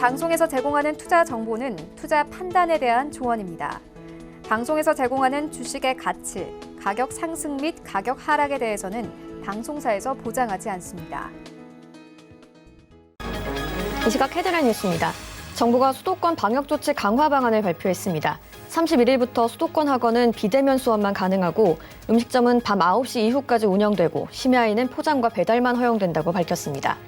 방송에서 제공하는 투자 정보는 투자 판단에 대한 조언입니다. 방송에서 제공하는 주식의 가치, 가격 상승 및 가격 하락에 대해서는 방송사에서 보장하지 않습니다. 이 시각 헤드라인 뉴스입니다. 정부가 수도권 방역조치 강화 방안을 발표했습니다. 31일부터 수도권 학원은 비대면 수업만 가능하고 음식점은 밤 9시 이후까지 운영되고 심야에는 포장과 배달만 허용된다고 밝혔습니다.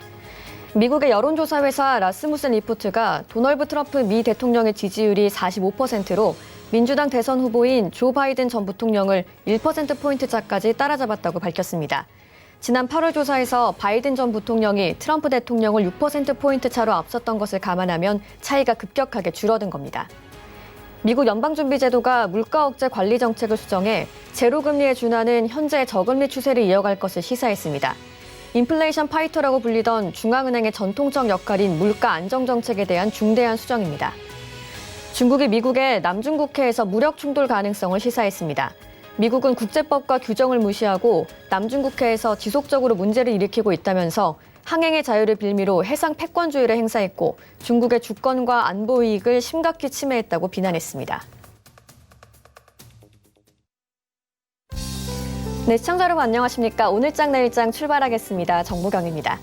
미국의 여론조사 회사 라스무센 리포트가 도널드 트럼프 미 대통령의 지지율이 45%로 민주당 대선 후보인 조 바이든 전 부통령을 1%포인트 차까지 따라잡았다고 밝혔습니다. 지난 8월 조사에서 바이든 전 부통령이 트럼프 대통령을 6%포인트 차로 앞섰던 것을 감안하면 차이가 급격하게 줄어든 겁니다. 미국 연방준비제도가 물가 억제 관리 정책을 수정해 제로금리에 준하는 현재 저금리 추세를 이어갈 것을 시사했습니다. 인플레이션 파이터라고 불리던 중앙은행의 전통적 역할인 물가 안정 정책에 대한 중대한 수정입니다. 중국이 미국의 남중국해에서 무력 충돌 가능성을 시사했습니다. 미국은 국제법과 규정을 무시하고 남중국해에서 지속적으로 문제를 일으키고 있다면서 항행의 자유를 빌미로 해상 패권주의를 행사했고 중국의 주권과 안보 이익을 심각히 침해했다고 비난했습니다. 네, 시청자 여러분 안녕하십니까? 오늘장 내일장 출발하겠습니다. 정무경입니다.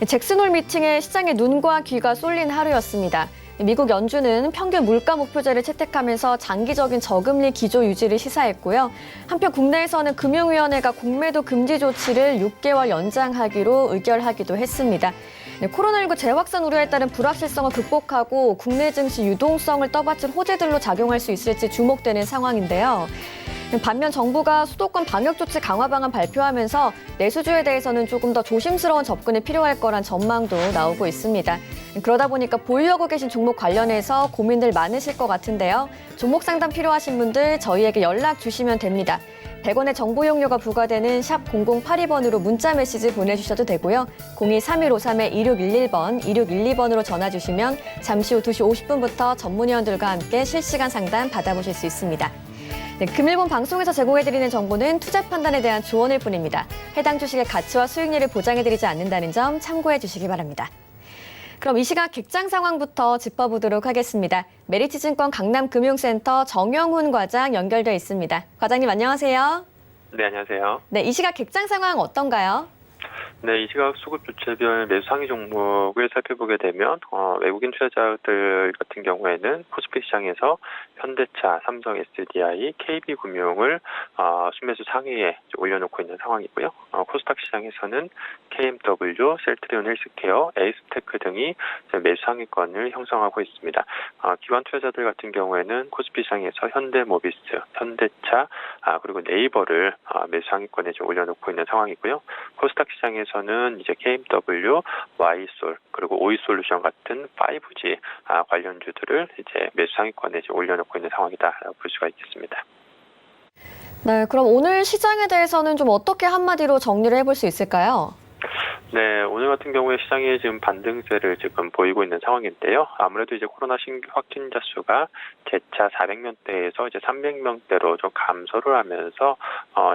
잭슨홀 미팅에 시장의 눈과 귀가 쏠린 하루였습니다. 미국 연준은 평균 물가 목표제를 채택하면서 장기적인 저금리 기조 유지를 시사했고요. 한편 국내에서는 금융위원회가 공매도 금지 조치를 6개월 연장하기로 의결하기도 했습니다. 코로나19 재확산 우려에 따른 불확실성을 극복하고 국내 증시 유동성을 떠받칠 호재들로 작용할 수 있을지 주목되는 상황인데요. 반면 정부가 수도권 방역조치 강화 방안 발표하면서 내수주에 대해서는 조금 더 조심스러운 접근이 필요할 거란 전망도 나오고 있습니다. 그러다 보니까 보유하고 계신 종목 관련해서 고민들 많으실 것 같은데요. 종목 상담 필요하신 분들 저희에게 연락 주시면 됩니다. 100원의 정보 용료가 부과되는 샵 0082번으로 문자 메시지 보내주셔도 되고요. 023153-2611번, 2612번으로 전화 주시면 잠시 후 2시 50분부터 전문위원들과 함께 실시간 상담 받아보실 수 있습니다. 네, 금일본 방송에서 제공해드리는 정보는 투자 판단에 대한 조언일 뿐입니다. 해당 주식의 가치와 수익률을 보장해드리지 않는다는 점 참고해 주시기 바랍니다. 그럼 이 시각 객장 상황부터 짚어보도록 하겠습니다. 메리츠증권 강남금융센터 정영훈 과장 연결돼 있습니다. 과장님 안녕하세요. 네, 안녕하세요. 네, 이 시각 객장 상황 어떤가요? 네, 이 시각 수급 주체별 매수 상위 종목을 살펴보게 되면 외국인 투자자들 같은 경우에는 코스피 시장에서 현대차, 삼성 SDI, KB금융을 순매수 상위에 올려놓고 있는 상황이고요. 코스닥 시장에서는 KMW, 셀트리온 헬스케어, 에이스테크 등이 매수 상위권을 형성하고 있습니다. 기관 투자자들 같은 경우에는 코스피 시장에서 현대모비스, 현대차, 그리고 네이버를 매수 상위권에 올려놓고 있는 상황이고요. 코스닥 시장에서는 이제 KMW, Y솔, 그리고 오이솔루션 같은 5G 관련주들을 이제 매수 상위권에 올려놓고 있는 상황이다라고 볼 수가 있겠습니다. 네, 그럼 오늘 시장에 대해서는 좀 어떻게 한마디로 정리를 해볼 수 있을까요? 네, 오늘 같은 경우에 시장이 지금 반등세를 지금 보이고 있는 상황인데요. 아무래도 이제 코로나 신규 확진자 수가 재차 400명대에서 이제 300명대로 좀 감소를 하면서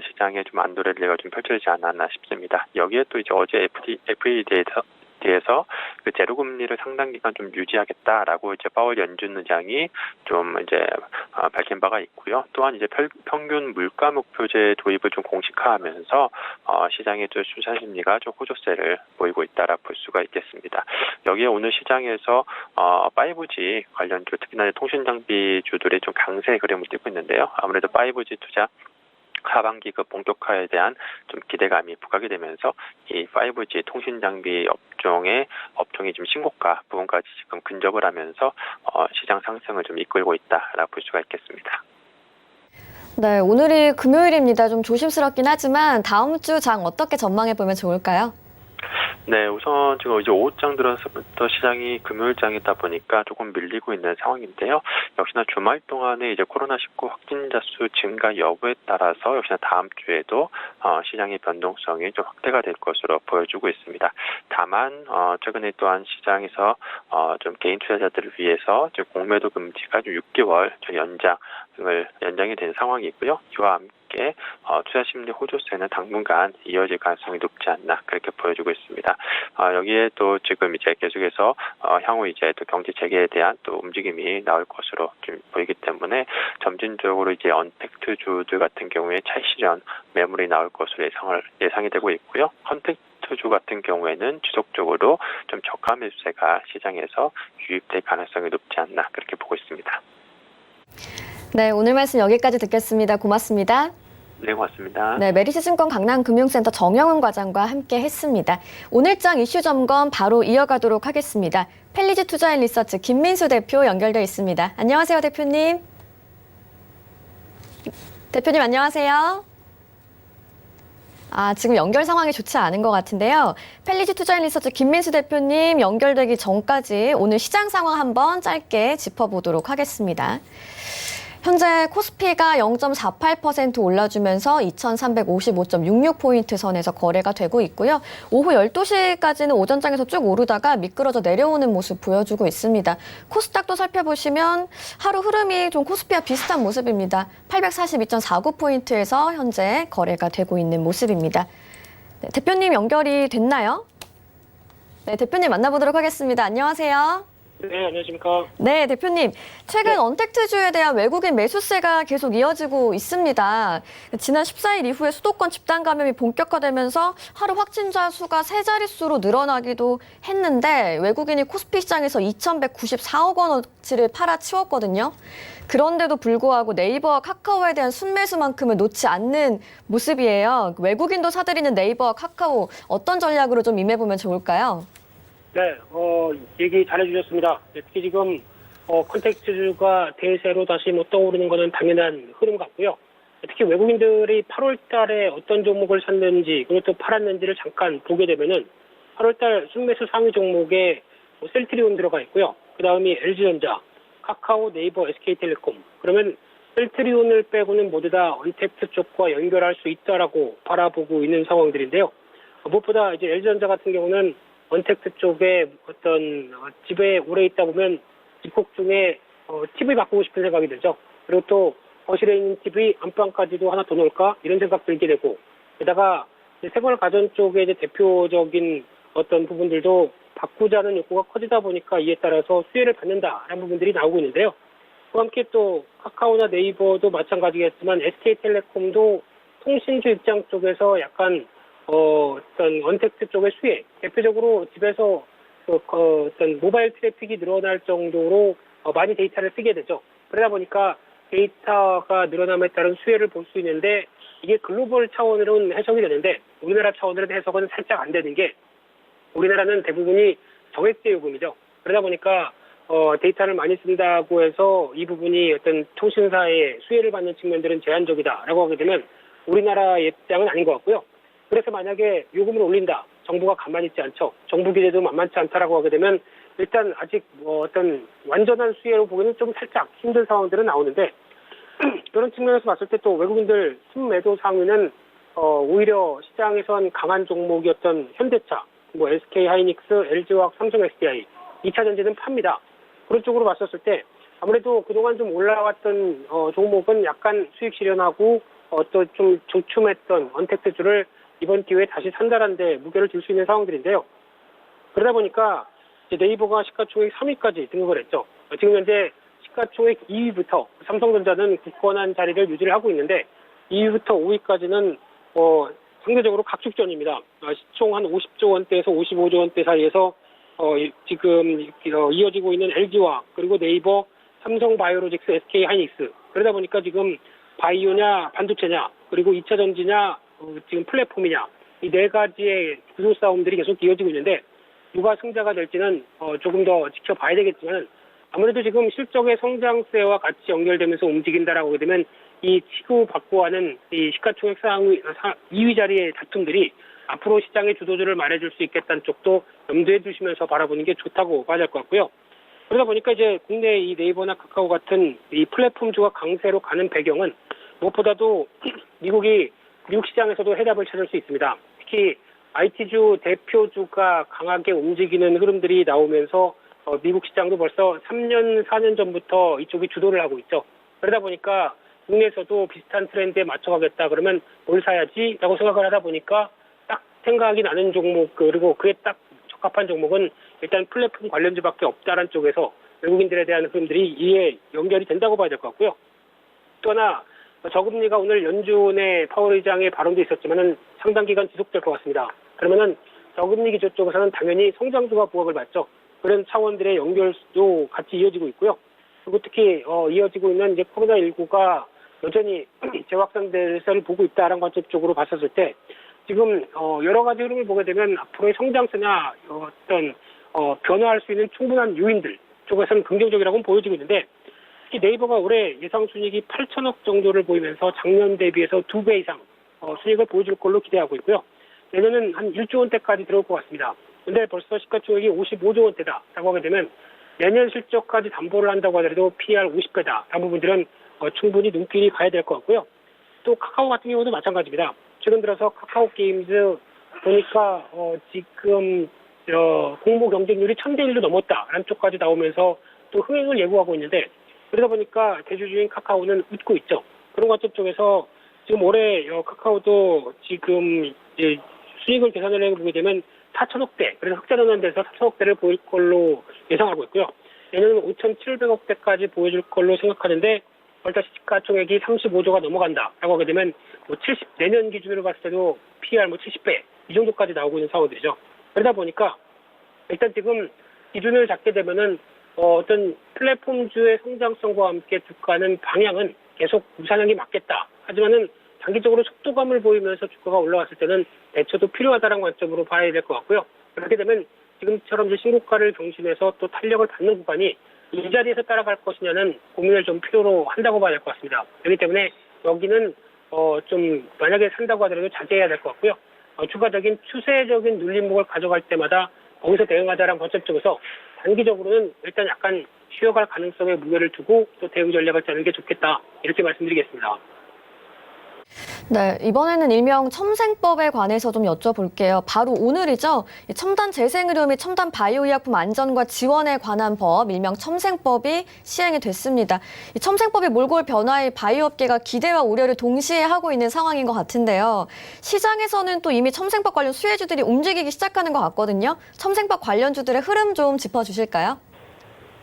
시장에 좀 안도레일리가 좀 펼쳐지지 않았나 싶습니다. 여기에 또 이제 어제 FED에서 그 제로금리를 상당 기간 좀 유지하겠다라고 이제 파월 연준 의장이 좀 이제 밝힌 바가 있고요. 또한 이제 평균 물가 목표제 도입을 좀 공식화하면서 시장의 좀 수산 심리가 좀 호조세를 보이고 있다라 볼 수가 있겠습니다. 여기에 오늘 시장에서 5G 관련주 특히나 통신 장비 주들이 좀 강세 흐름을 띠고 있는데요. 아무래도 5G 투자 하반기 그 본격화에 대한 좀 기대감이 부각이 되면서 이 5G 통신 장비 업종이 좀 신고가 부분까지 지금 근접을 하면서 시장 상승을 좀 이끌고 있다라고 볼 수가 있겠습니다. 네, 오늘이 금요일입니다. 좀 조심스럽긴 하지만 다음 주 장 어떻게 전망해 보면 좋을까요? 네, 우선 지금 이제 오후장 들어서부터 시장이 금요일장이다 보니까 조금 밀리고 있는 상황인데요. 역시나 주말 동안에 이제 코로나19 확진자 수 증가 여부에 따라서 역시나 다음 주에도 시장의 변동성이 좀 확대가 될 것으로 보여주고 있습니다. 다만 최근에 또한 시장에서 좀 개인 투자자들을 위해서 지금 공매도 금지가 좀 6개월 연장이 된 상황이고요. 이와 함께 함께 투자 심리 호조세는 당분간 이어질 가능성이 높지 않나 그렇게 보여지고 있습니다. 여기에 또 지금 이제 계속해서 향후 이제 또 경제 재개에 대한 또 움직임이 나올 것으로 좀 보이기 때문에 점진적으로 이제 언택트주들 같은 경우에 차익 실현 매물이 나올 것으로 예상이 되고 있고요. 컨택트주 같은 경우에는 지속적으로 좀 저가 매수세가 시장에서 유입될 가능성이 높지 않나 그렇게 보고 있습니다. 네, 오늘 말씀 여기까지 듣겠습니다. 고맙습니다. 네, 고맙습니다. 네, 메리츠증권 강남금융센터 정영은 과장과 함께 했습니다. 오늘장 이슈 점검 바로 이어가도록 하겠습니다. 펠리지 투자앤리서치 김민수 대표 연결되어 있습니다. 안녕하세요, 대표님. 대표님 안녕하세요. 지금 연결 상황이 좋지 않은 것 같은데요. 펠리지 투자앤리서치 김민수 대표님 연결되기 전까지 오늘 시장 상황 한번 짧게 짚어보도록 하겠습니다. 현재 코스피가 0.48% 올라주면서 2355.66포인트 선에서 거래가 되고 있고요. 오후 12시까지는 오전장에서 쭉 오르다가 미끄러져 내려오는 모습 보여주고 있습니다. 코스닥도 살펴보시면 하루 흐름이 좀 코스피와 비슷한 모습입니다. 842.49포인트에서 현재 거래가 되고 있는 모습입니다. 네, 대표님 연결이 됐나요? 네, 대표님 만나보도록 하겠습니다. 안녕하세요. 네, 안녕하십니까. 네, 대표님. 최근 언택트주에 대한 외국인 매수세가 계속 이어지고 있습니다. 지난 14일 이후에 수도권 집단 감염이 본격화되면서 하루 확진자 수가 세 자릿수로 늘어나기도 했는데 외국인이 코스피 시장에서 2,194억 원어치를 팔아치웠거든요. 그런데도 불구하고 네이버와 카카오에 대한 순매수만큼은 놓지 않는 모습이에요. 외국인도 사들이는 네이버와 카카오 어떤 전략으로 좀 임해보면 좋을까요? 네, 얘기 잘해주셨습니다. 특히 지금, 컨택트주가 대세로 다시 떠오르는 것은 당연한 흐름 같고요. 특히 외국인들이 8월 달에 어떤 종목을 샀는지, 그리고 또 팔았는지를 잠깐 보게 되면은, 8월 달 순매수 상위 종목에 셀트리온 들어가 있고요. 그 다음이 LG전자, 카카오, 네이버, SK텔레콤. 그러면 셀트리온을 빼고는 모두 다 언택트 쪽과 연결할 수 있다라고 바라보고 있는 상황들인데요. 무엇보다 이제 LG전자 같은 경우는 언택트 쪽에 어떤 집에 오래 있다 보면 집콕 중에 TV 바꾸고 싶은 생각이 들죠. 그리고 또 거실에 있는 TV 안방까지도 하나 더 놓을까 이런 생각 들게 되고, 게다가 생활 가전 쪽에 이제 대표적인 어떤 부분들도 바꾸자는 욕구가 커지다 보니까 이에 따라서 수혜를 받는다라는 부분들이 나오고 있는데요. 그와 함께 또 카카오나 네이버도 마찬가지겠지만 SK텔레콤도 통신주 입장 쪽에서 약간 어떤 언택트 쪽의 수혜, 대표적으로 집에서 어떤 모바일 트래픽이 늘어날 정도로 많이 데이터를 쓰게 되죠. 그러다 보니까 데이터가 늘어남에 따른 수혜를 볼 수 있는데, 이게 글로벌 차원으로는 해석이 되는데 우리나라 차원으로는 해석은 살짝 안 되는 게, 우리나라는 대부분이 정액제 요금이죠. 그러다 보니까 데이터를 많이 쓴다고 해서 이 부분이 어떤 통신사의 수혜를 받는 측면들은 제한적이다라고 하게 되면 우리나라의 입장은 아닌 것 같고요. 그래서 만약에 요금을 올린다, 정부가 가만히 있지 않죠. 정부 규제도 만만치 않다라고 하게 되면 일단 아직 어떤 완전한 수혜로 보기는 좀 살짝 힘든 상황들은 나오는데, 그런 측면에서 봤을 때 또 외국인들 순매도 상위는 오히려 시장에선 강한 종목이었던 현대차, SK 하이닉스, LG화학, 삼성 SDI, 2차 전지는 팝니다. 그런 쪽으로 봤었을 때 아무래도 그동안 좀 올라왔던 종목은 약간 수익 실현하고 또 좀 조춤했던 언택트주를 이번 기회에 다시 산다는 데 무게를 둘 수 있는 상황들인데요. 그러다 보니까 이제 네이버가 시가총액 3위까지 등극을 했죠. 지금 현재 시가총액 2위부터 삼성전자는 굳건한 자리를 유지를 하고 있는데 2위부터 5위까지는 상대적으로 각축전입니다. 시총 한 50조 원대에서 55조 원대 사이에서 지금 이어지고 있는 LG화학, 그리고 네이버, 삼성바이오로직스, SK 하이닉스. 그러다 보니까 지금 바이오냐 반도체냐, 그리고 2차 전지냐, 지금 플랫폼이냐, 이 네 가지의 구조 싸움들이 계속 이어지고 있는데 누가 승자가 될지는 조금 더 지켜봐야 되겠지만, 아무래도 지금 실적의 성장세와 같이 연결되면서 움직인다라고 하게 되면 이 치고받고 하는 이 시가총액 상위 2위 자리의 다툼들이 앞으로 시장의 주도주를 말해줄 수 있겠다는 쪽도 염두에 두시면서 바라보는 게 좋다고 봐야 할 것 같고요. 그러다 보니까 이제 국내 이 네이버나 카카오 같은 이 플랫폼주가 강세로 가는 배경은 무엇보다도 미국 시장에서도 해답을 찾을 수 있습니다. 특히 IT주 대표주가 강하게 움직이는 흐름들이 나오면서 미국 시장도 벌써 3년, 4년 전부터 이쪽이 주도를 하고 있죠. 그러다 보니까 국내에서도 비슷한 트렌드에 맞춰가겠다 그러면 뭘 사야지라고 생각을 하다 보니까 딱 생각이 나는 종목 그리고 그에 딱 적합한 종목은 일단 플랫폼 관련주밖에 없다라는 쪽에서 외국인들에 대한 흐름들이 이에 연결이 된다고 봐야 될 것 같고요. 또 하나 저금리가 오늘 연준의 파월 의장의 발언도 있었지만은 상당 기간 지속될 것 같습니다. 그러면은 저금리 기조 쪽에서는 당연히 성장주가 부각을 받죠. 그런 차원들의 연결도 같이 이어지고 있고요. 그리고 특히 이어지고 있는 이제 코로나19가 여전히 재확산될 세를 보고 있다라는 관점 쪽으로 봤었을 때 지금 여러 가지 흐름을 보게 되면 앞으로의 성장세나 어떤 변화할 수 있는 충분한 요인들 쪽에서는 긍정적이라고 보여지고 있는데 특히 네이버가 올해 예상 순이익이 8천억 정도를 보이면서 작년 대비해서 2배 이상 순이익을 보여줄 걸로 기대하고 있고요. 내년은 한 1조 원대까지 들어올 것 같습니다. 근데 벌써 시가총액이 55조 원대다라고 하게 되면 내년 실적까지 담보를 한다고 하더라도 PER 50배다. 라는 부분들은 충분히 눈길이 가야 될 것 같고요. 또 카카오 같은 경우도 마찬가지입니다. 최근 들어서 카카오 게임즈 보니까 지금 공모 경쟁률이 1000대1로 넘었다라는 쪽까지 나오면서 또 흥행을 예고하고 있는데 그러다 보니까 대주주인 카카오는 웃고 있죠. 그런 관점 쪽에서 지금 올해 카카오도 지금 이제 수익을 계산을 해보게 되면 4천억대, 그래서 흑자전환돼서 4천억대를 보일 걸로 예상하고 있고요. 내년은 5,700억대까지 보여줄 걸로 생각하는데 벌써 시가총액이 35조가 넘어간다라고 하게 되면 내년 기준으로 봤을 때도 PER 70배 이 정도까지 나오고 있는 상황들이죠. 그러다 보니까 일단 지금 기준을 잡게 되면은 어떤 플랫폼주의 성장성과 함께 주가는 방향은 계속 유산하는 게 맞겠다. 하지만은 장기적으로 속도감을 보이면서 주가가 올라갔을 때는 대처도 필요하다는 관점으로 봐야 될 것 같고요. 그렇게 되면 지금처럼 이제 신고가를 경신해서 또 탄력을 받는 구간이 이 자리에서 따라갈 것이냐는 고민을 좀 필요로 한다고 봐야 될 것 같습니다. 그렇기 때문에 여기는 좀 만약에 산다고 하더라도 자제해야 될 것 같고요. 추가적인 추세적인 눌림목을 가져갈 때마다 거기서 대응하자라는 관점 쪽에서 단기적으로는 일단 약간 쉬어갈 가능성에 무게를 두고 또 대응 전략을 짜는 게 좋겠다. 이렇게 말씀드리겠습니다. 네, 이번에는 일명 첨생법에 관해서 좀 여쭤볼게요. 바로 오늘이죠. 첨단 재생의료 및 첨단 바이오의약품 안전과 지원에 관한 법, 일명 첨생법이 시행이 됐습니다. 이 첨생법이 몰고 올 변화에 바이오업계가 기대와 우려를 동시에 하고 있는 상황인 것 같은데요. 시장에서는 또 이미 첨생법 관련 수혜주들이 움직이기 시작하는 것 같거든요. 첨생법 관련주들의 흐름 좀 짚어주실까요?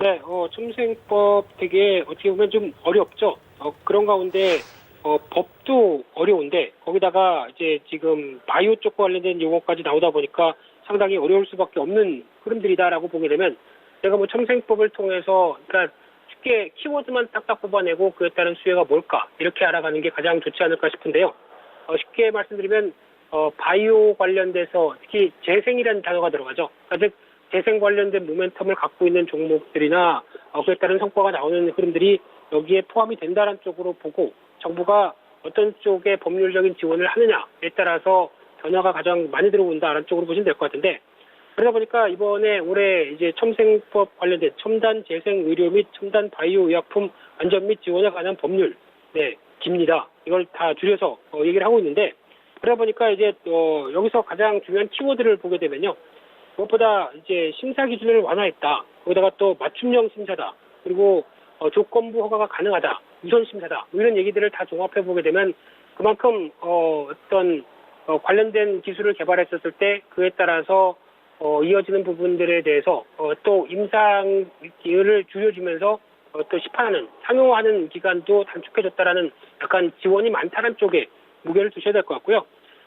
네, 첨생법 되게 어떻게 보면 좀 어렵죠. 그런 가운데 법도 어려운데 거기다가 이제 지금 바이오 쪽과 관련된 용어까지 나오다 보니까 상당히 어려울 수밖에 없는 흐름들이다라고 보게 되면 제가 뭐 첨생법을 통해서 그러니까 쉽게 키워드만 딱딱 뽑아내고 그에 따른 수혜가 뭘까 이렇게 알아가는 게 가장 좋지 않을까 싶은데요. 쉽게 말씀드리면 바이오 관련돼서 특히 재생이라는 단어가 들어가죠. 그러니까 즉 재생 관련된 모멘텀을 갖고 있는 종목들이나 그에 따른 성과가 나오는 흐름들이 여기에 포함이 된다는 쪽으로 보고 정부가 어떤 쪽에 법률적인 지원을 하느냐에 따라서 변화가 가장 많이 들어온다라는 쪽으로 보시면 될 것 같은데 그러다 보니까 이번에 올해 이제 첨생법 관련된 첨단 재생 의료 및 첨단 바이오 의약품 안전 및 지원에 관한 법률, 깁니다. 이걸 다 줄여서 얘기를 하고 있는데 그러다 보니까 이제 여기서 가장 중요한 키워드를 보게 되면요. 무엇보다 이제 심사 기준을 완화했다. 거기다가 또 맞춤형 심사다. 그리고 조건부 허가가 가능하다. 우선 심사다. 이런 얘기들을 다 종합해 보게 되면 그만큼 어떤 관련된 기술을 개발했었을 때 그에 따라서 이어지는 부분들에 대해서 또 임상 기회를 줄여주면서 또 시판하는 상용화하는 기간도 단축해줬다라는 약간 지원이 많다는 쪽에 무게를 두셔야 될 것 같고요.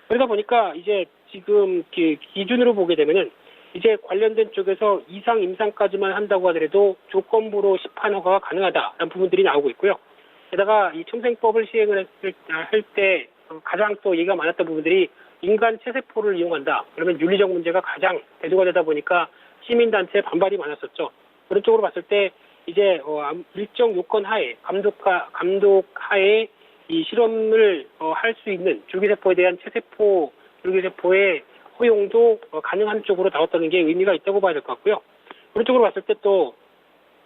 그러다 보니까 이제 지금 기준으로 보게 되면은 이제 관련된 쪽에서 이상 임상까지만 한다고 하더라도 조건부로 시판 허가가 가능하다라는 부분들이 나오고 있고요. 게다가 이 첨생법을 시행을 할 때 가장 또 얘기가 많았던 부분들이 인간 체세포를 이용한다. 그러면 윤리적 문제가 가장 대두가 되다 보니까 시민단체의 반발이 많았었죠. 그런 쪽으로 봤을 때 이제 일정 요건 하에 감독 하에 이 실험을 할 수 있는 줄기세포에 대한 체세포 줄기세포의 허용도 가능한 쪽으로 나왔다는 게 의미가 있다고 봐야 될 것 같고요. 그런 쪽으로 봤을 때 또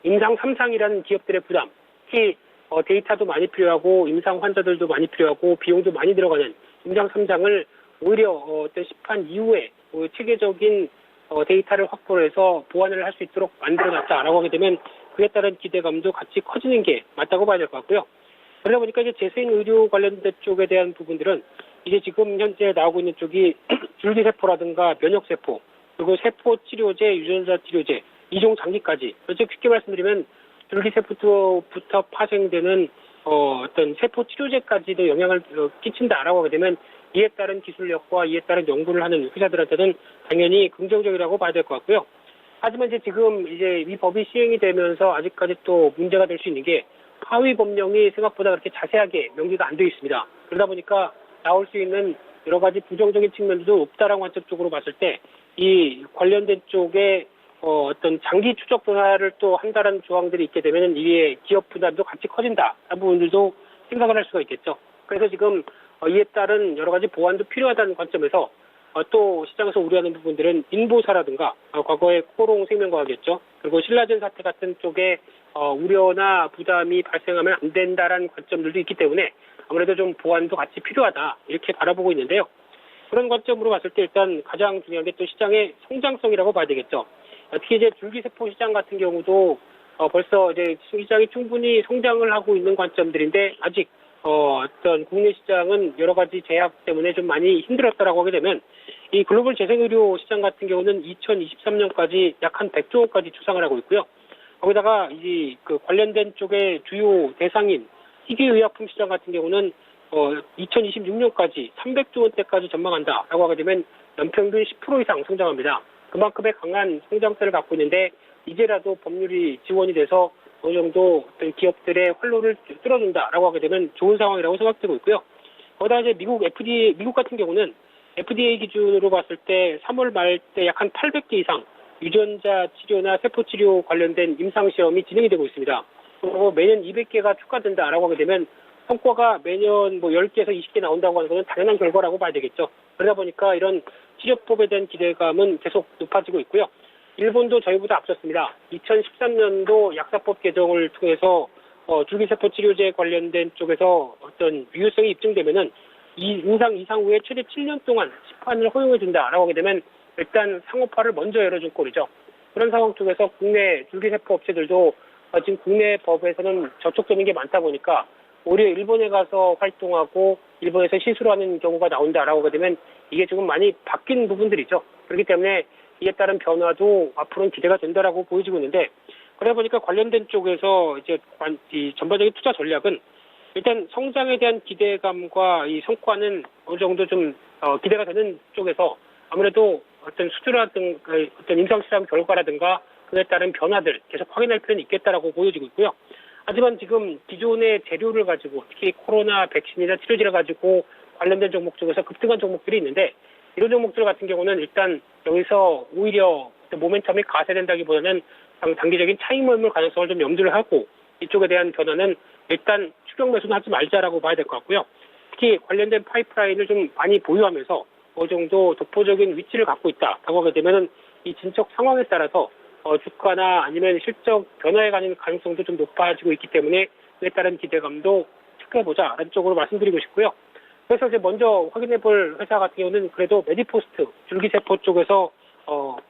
임상 3상이라는 기업들의 부담, 특히 데이터도 많이 필요하고 임상 환자들도 많이 필요하고 비용도 많이 들어가는 임상 3상을 오히려 어떤 시판 이후에 체계적인 데이터를 확보해서 보완을 할 수 있도록 만들어놨다라고 하게 되면 그에 따른 기대감도 같이 커지는 게 맞다고 봐야 될 것 같고요. 그러다 보니까 이제 재생의료 관련된 쪽에 대한 부분들은 이제 지금 현재 나오고 있는 쪽이 줄기세포라든가 면역세포, 그리고 세포치료제, 유전자 치료제, 이종 장기까지. 그래서 쉽게 말씀드리면 줄기세포부터 파생되는 어떤 세포치료제까지도 영향을 끼친다라고 하게 되면 이에 따른 기술력과 이에 따른 연구를 하는 회사들한테는 당연히 긍정적이라고 봐야 될 것 같고요. 하지만 이제 지금 이제 이 법이 시행이 되면서 아직까지 또 문제가 될 수 있는 게 하위 법령이 생각보다 그렇게 자세하게 명기가 안 되어 있습니다. 그러다 보니까 나올 수 있는 여러 가지 부정적인 측면도 높다라는 관점 쪽으로 봤을 때 이 관련된 쪽에 어떤 장기 추적 조사를 또 한다는 조항들이 있게 되면 이에 기업 부담도 같이 커진다. 라는 부분들도 생각을 할 수가 있겠죠. 그래서 지금 이에 따른 여러 가지 보완도 필요하다는 관점에서 또 시장에서 우려하는 부분들은 인보사라든가 과거의 코롱 생명과학이었죠. 그리고 신라젠 사태 같은 쪽에 우려나 부담이 발생하면 안 된다라는 관점들도 있기 때문에 아무래도 좀 보완도 같이 필요하다 이렇게 바라보고 있는데요. 그런 관점으로 봤을 때 일단 가장 중요한 게 또 시장의 성장성이라고 봐야 되겠죠. 특히 이제 줄기세포 시장 같은 경우도 벌써 이제 시장이 충분히 성장을 하고 있는 관점들인데 아직 어떤 국내 시장은 여러 가지 제약 때문에 좀 많이 힘들었다라고 하게 되면 이 글로벌 재생의료 시장 같은 경우는 2023년까지 약 한 100조 원까지 추상을 하고 있고요. 거기다가 이 그 관련된 쪽의 주요 대상인 희귀의약품 시장 같은 경우는 2026년까지 300조 원대까지 전망한다라고 하게 되면 연평균 10% 이상 성장합니다. 그만큼의 강한 성장세를 갖고 있는데 이제라도 법률이 지원이 돼서 어느 정도 어떤 기업들의 활로를 뚫어준다라고 하게 되면 좋은 상황이라고 생각되고 있고요. 거기다 이제 미국 같은 경우는 FDA 기준으로 봤을 때 3월 말 때 약 한 800개 이상 유전자 치료나 세포 치료 관련된 임상 시험이 진행이 되고 있습니다. 그리고 매년 200개가 추가된다라고 하게 되면 성과가 매년 뭐 10개에서 20개 나온다고 하는 것은 당연한 결과라고 봐야 되겠죠. 그러다 보니까 이런 치료법에 대한 기대감은 계속 높아지고 있고요. 일본도 저희보다 앞섰습니다. 2013년도 약사법 개정을 통해서 줄기세포 치료제 관련된 쪽에서 어떤 유효성이 입증되면은 임상 이상 후에 최대 7년 동안 시판을 허용해 준다라고 하게 되면 일단 상업화를 먼저 열어준 꼴이죠. 그런 상황 쪽에서 국내 줄기세포 업체들도 지금 국내 법에서는 저촉되는 게 많다 보니까 오히려 일본에 가서 활동하고 일본에서 시술을 하는 경우가 나온다라고 하게 되면 이게 조금 많이 바뀐 부분들이죠. 그렇기 때문에 이에 따른 변화도 앞으로는 기대가 된다라고 보여지고 있는데 그러다 보니까 관련된 쪽에서 이제 이 전반적인 투자 전략은 일단 성장에 대한 기대감과 이 성과는 어느 정도 좀 기대가 되는 쪽에서 아무래도 어떤 수주라든가 어떤 임상실험 결과라든가 그에 따른 변화들 계속 확인할 필요는 있겠다라고 보여지고 있고요. 하지만 지금 기존의 재료를 가지고 특히 코로나 백신이나 치료제를 가지고 관련된 종목 중에서 급등한 종목들이 있는데 이런 종목들 같은 경우는 일단 여기서 오히려 모멘텀이 가세된다기보다는 단기적인 차익 매물 가능성을 좀 염두를 하고 이쪽에 대한 변화는 일단 추격 매수는 하지 말자라고 봐야 될 것 같고요. 특히 관련된 파이프라인을 좀 많이 보유하면서 어느 정도 독보적인 위치를 갖고 있다라고 하게 되면은 이 진척 상황에 따라서 주가나 아니면 실적 변화에 가는 가능성도 좀 높아지고 있기 때문에 그에 따른 기대감도 체크해보자라는 쪽으로 말씀드리고 싶고요. 그래서 이제 먼저 확인해볼 회사 같은 경우는 그래도 메디포스트 줄기세포 쪽에서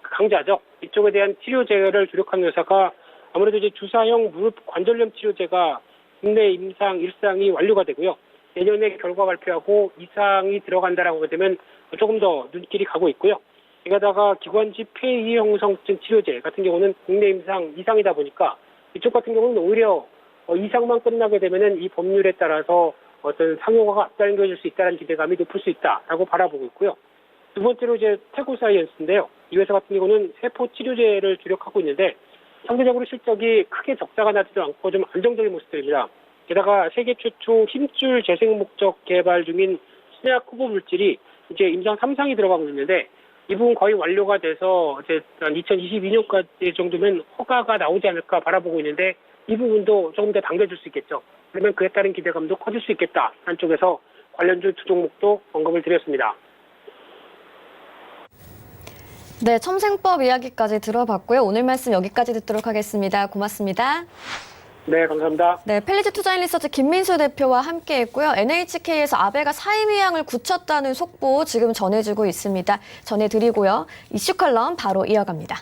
강자죠. 이쪽에 대한 치료제를 주력하는 회사가 아무래도 이제 주사형 무릎 관절염 치료제가 국내 임상 1상이 완료가 되고요. 내년에 결과 발표하고 2상이 들어간다라고 하게 되면 조금 더 눈길이 가고 있고요. 게다가 기관지 폐위 형성증 치료제 같은 경우는 국내 임상 2상이다 보니까 이쪽 같은 경우는 오히려 2상만 끝나게 되면은 이 법률에 따라서 어떤 상용화가 앞당겨질 수 있다는 기대감이 높을 수 있다라고 바라보고 있고요. 두 번째로 이제 태고사이언스인데요. 이 회사 같은 경우는 세포 치료제를 주력하고 있는데 상대적으로 실적이 크게 적자가 나지도 않고 좀 안정적인 모습들입니다. 게다가 세계 최초 힘줄 재생 목적 개발 중인 신약 후보 물질이 이제 임상 3상이 들어가고 있는데 이 부분 거의 완료가 돼서 이제 2022년까지 정도면 허가가 나오지 않을까 바라보고 있는데 이 부분도 조금 더 당겨줄 수 있겠죠. 그러면 그에 따른 기대감도 커질 수 있겠다. 한쪽에서 관련주 두 종목도 언급을 드렸습니다. 네, 첨생법 이야기까지 들어봤고요. 오늘 말씀 여기까지 듣도록 하겠습니다. 고맙습니다. 네, 감사합니다. 네, 펠리즈 투자인리서치 김민수 대표와 함께했고요. NHK에서 아베가 사임 의향을 굳혔다는 속보 지금 전해지고 있습니다. 전해드리고요. 이슈 칼럼 바로 이어갑니다.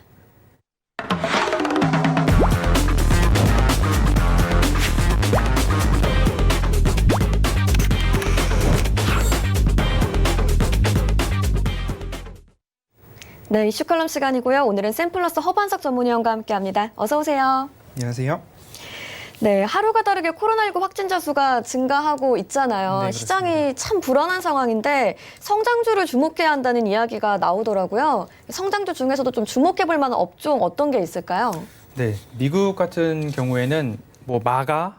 네, 이슈 칼럼 시간이고요. 오늘은 샘플러스 허반석 전문위원과 함께합니다. 어서 오세요. 안녕하세요. 네, 하루가 다르게 코로나19 확진자 수가 증가하고 있잖아요. 네, 시장이 참 불안한 상황인데 성장주를 주목해야 한다는 이야기가 나오더라고요. 성장주 중에서도 좀 주목해볼 만한 업종 어떤 게 있을까요? 네, 미국 같은 경우에는 뭐 마가,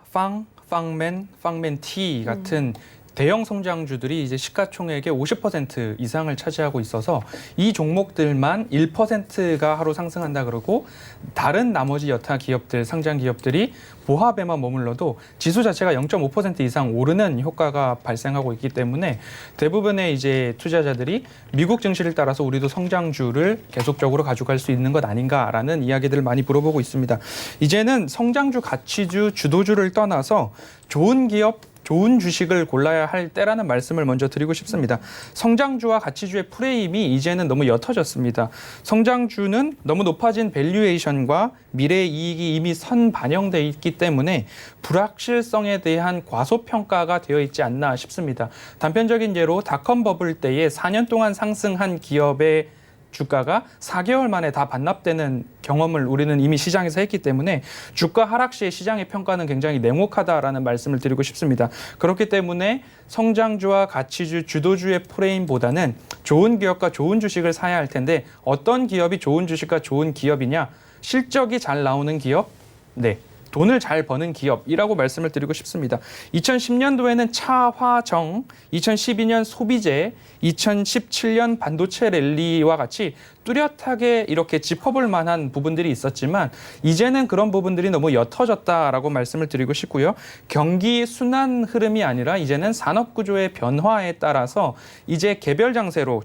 빵맨 티 같은 대형 성장주들이 이제 시가총액의 50% 이상을 차지하고 있어서 이 종목들만 1%가 하루 상승한다 그러고 다른 나머지 여타 기업들, 상장 기업들이 보합에만 머물러도 지수 자체가 0.5% 이상 오르는 효과가 발생하고 있기 때문에 대부분의 이제 투자자들이 미국 증시를 따라서 우리도 성장주를 계속적으로 가져갈 수 있는 것 아닌가라는 이야기들을 많이 물어보고 있습니다. 이제는 성장주, 가치주, 주도주를 떠나서 좋은 기업, 좋은 주식을 골라야 할 때라는 말씀을 먼저 드리고 싶습니다. 성장주와 가치주의 프레임이 이제는 너무 옅어졌습니다. 성장주는 너무 높아진 밸류에이션과 미래 이익이 이미 선반영돼 있기 때문에 불확실성에 대한 과소평가가 되어 있지 않나 싶습니다. 단편적인 예로 닷컴 버블 때에 4년 동안 상승한 기업의 주가가 4개월 만에 다 반납되는 경험을 우리는 이미 시장에서 했기 때문에 주가 하락 시의 시장의 평가는 굉장히 냉혹하다라는 말씀을 드리고 싶습니다. 그렇기 때문에 성장주와 가치주, 주도주의 프레임보다는 좋은 기업과 좋은 주식을 사야 할 텐데 어떤 기업이 좋은 주식과 좋은 기업이냐? 실적이 잘 나오는 기업? 네. 돈을 잘 버는 기업이라고 말씀을 드리고 싶습니다. 2010년도에는 차화정, 2012년 소비재, 2017년 반도체 랠리와 같이 뚜렷하게 이렇게 짚어볼 만한 부분들이 있었지만 이제는 그런 부분들이 너무 옅어졌다라고 말씀을 드리고 싶고요. 경기 순환 흐름이 아니라 이제는 산업 구조의 변화에 따라서 이제 개별 장세로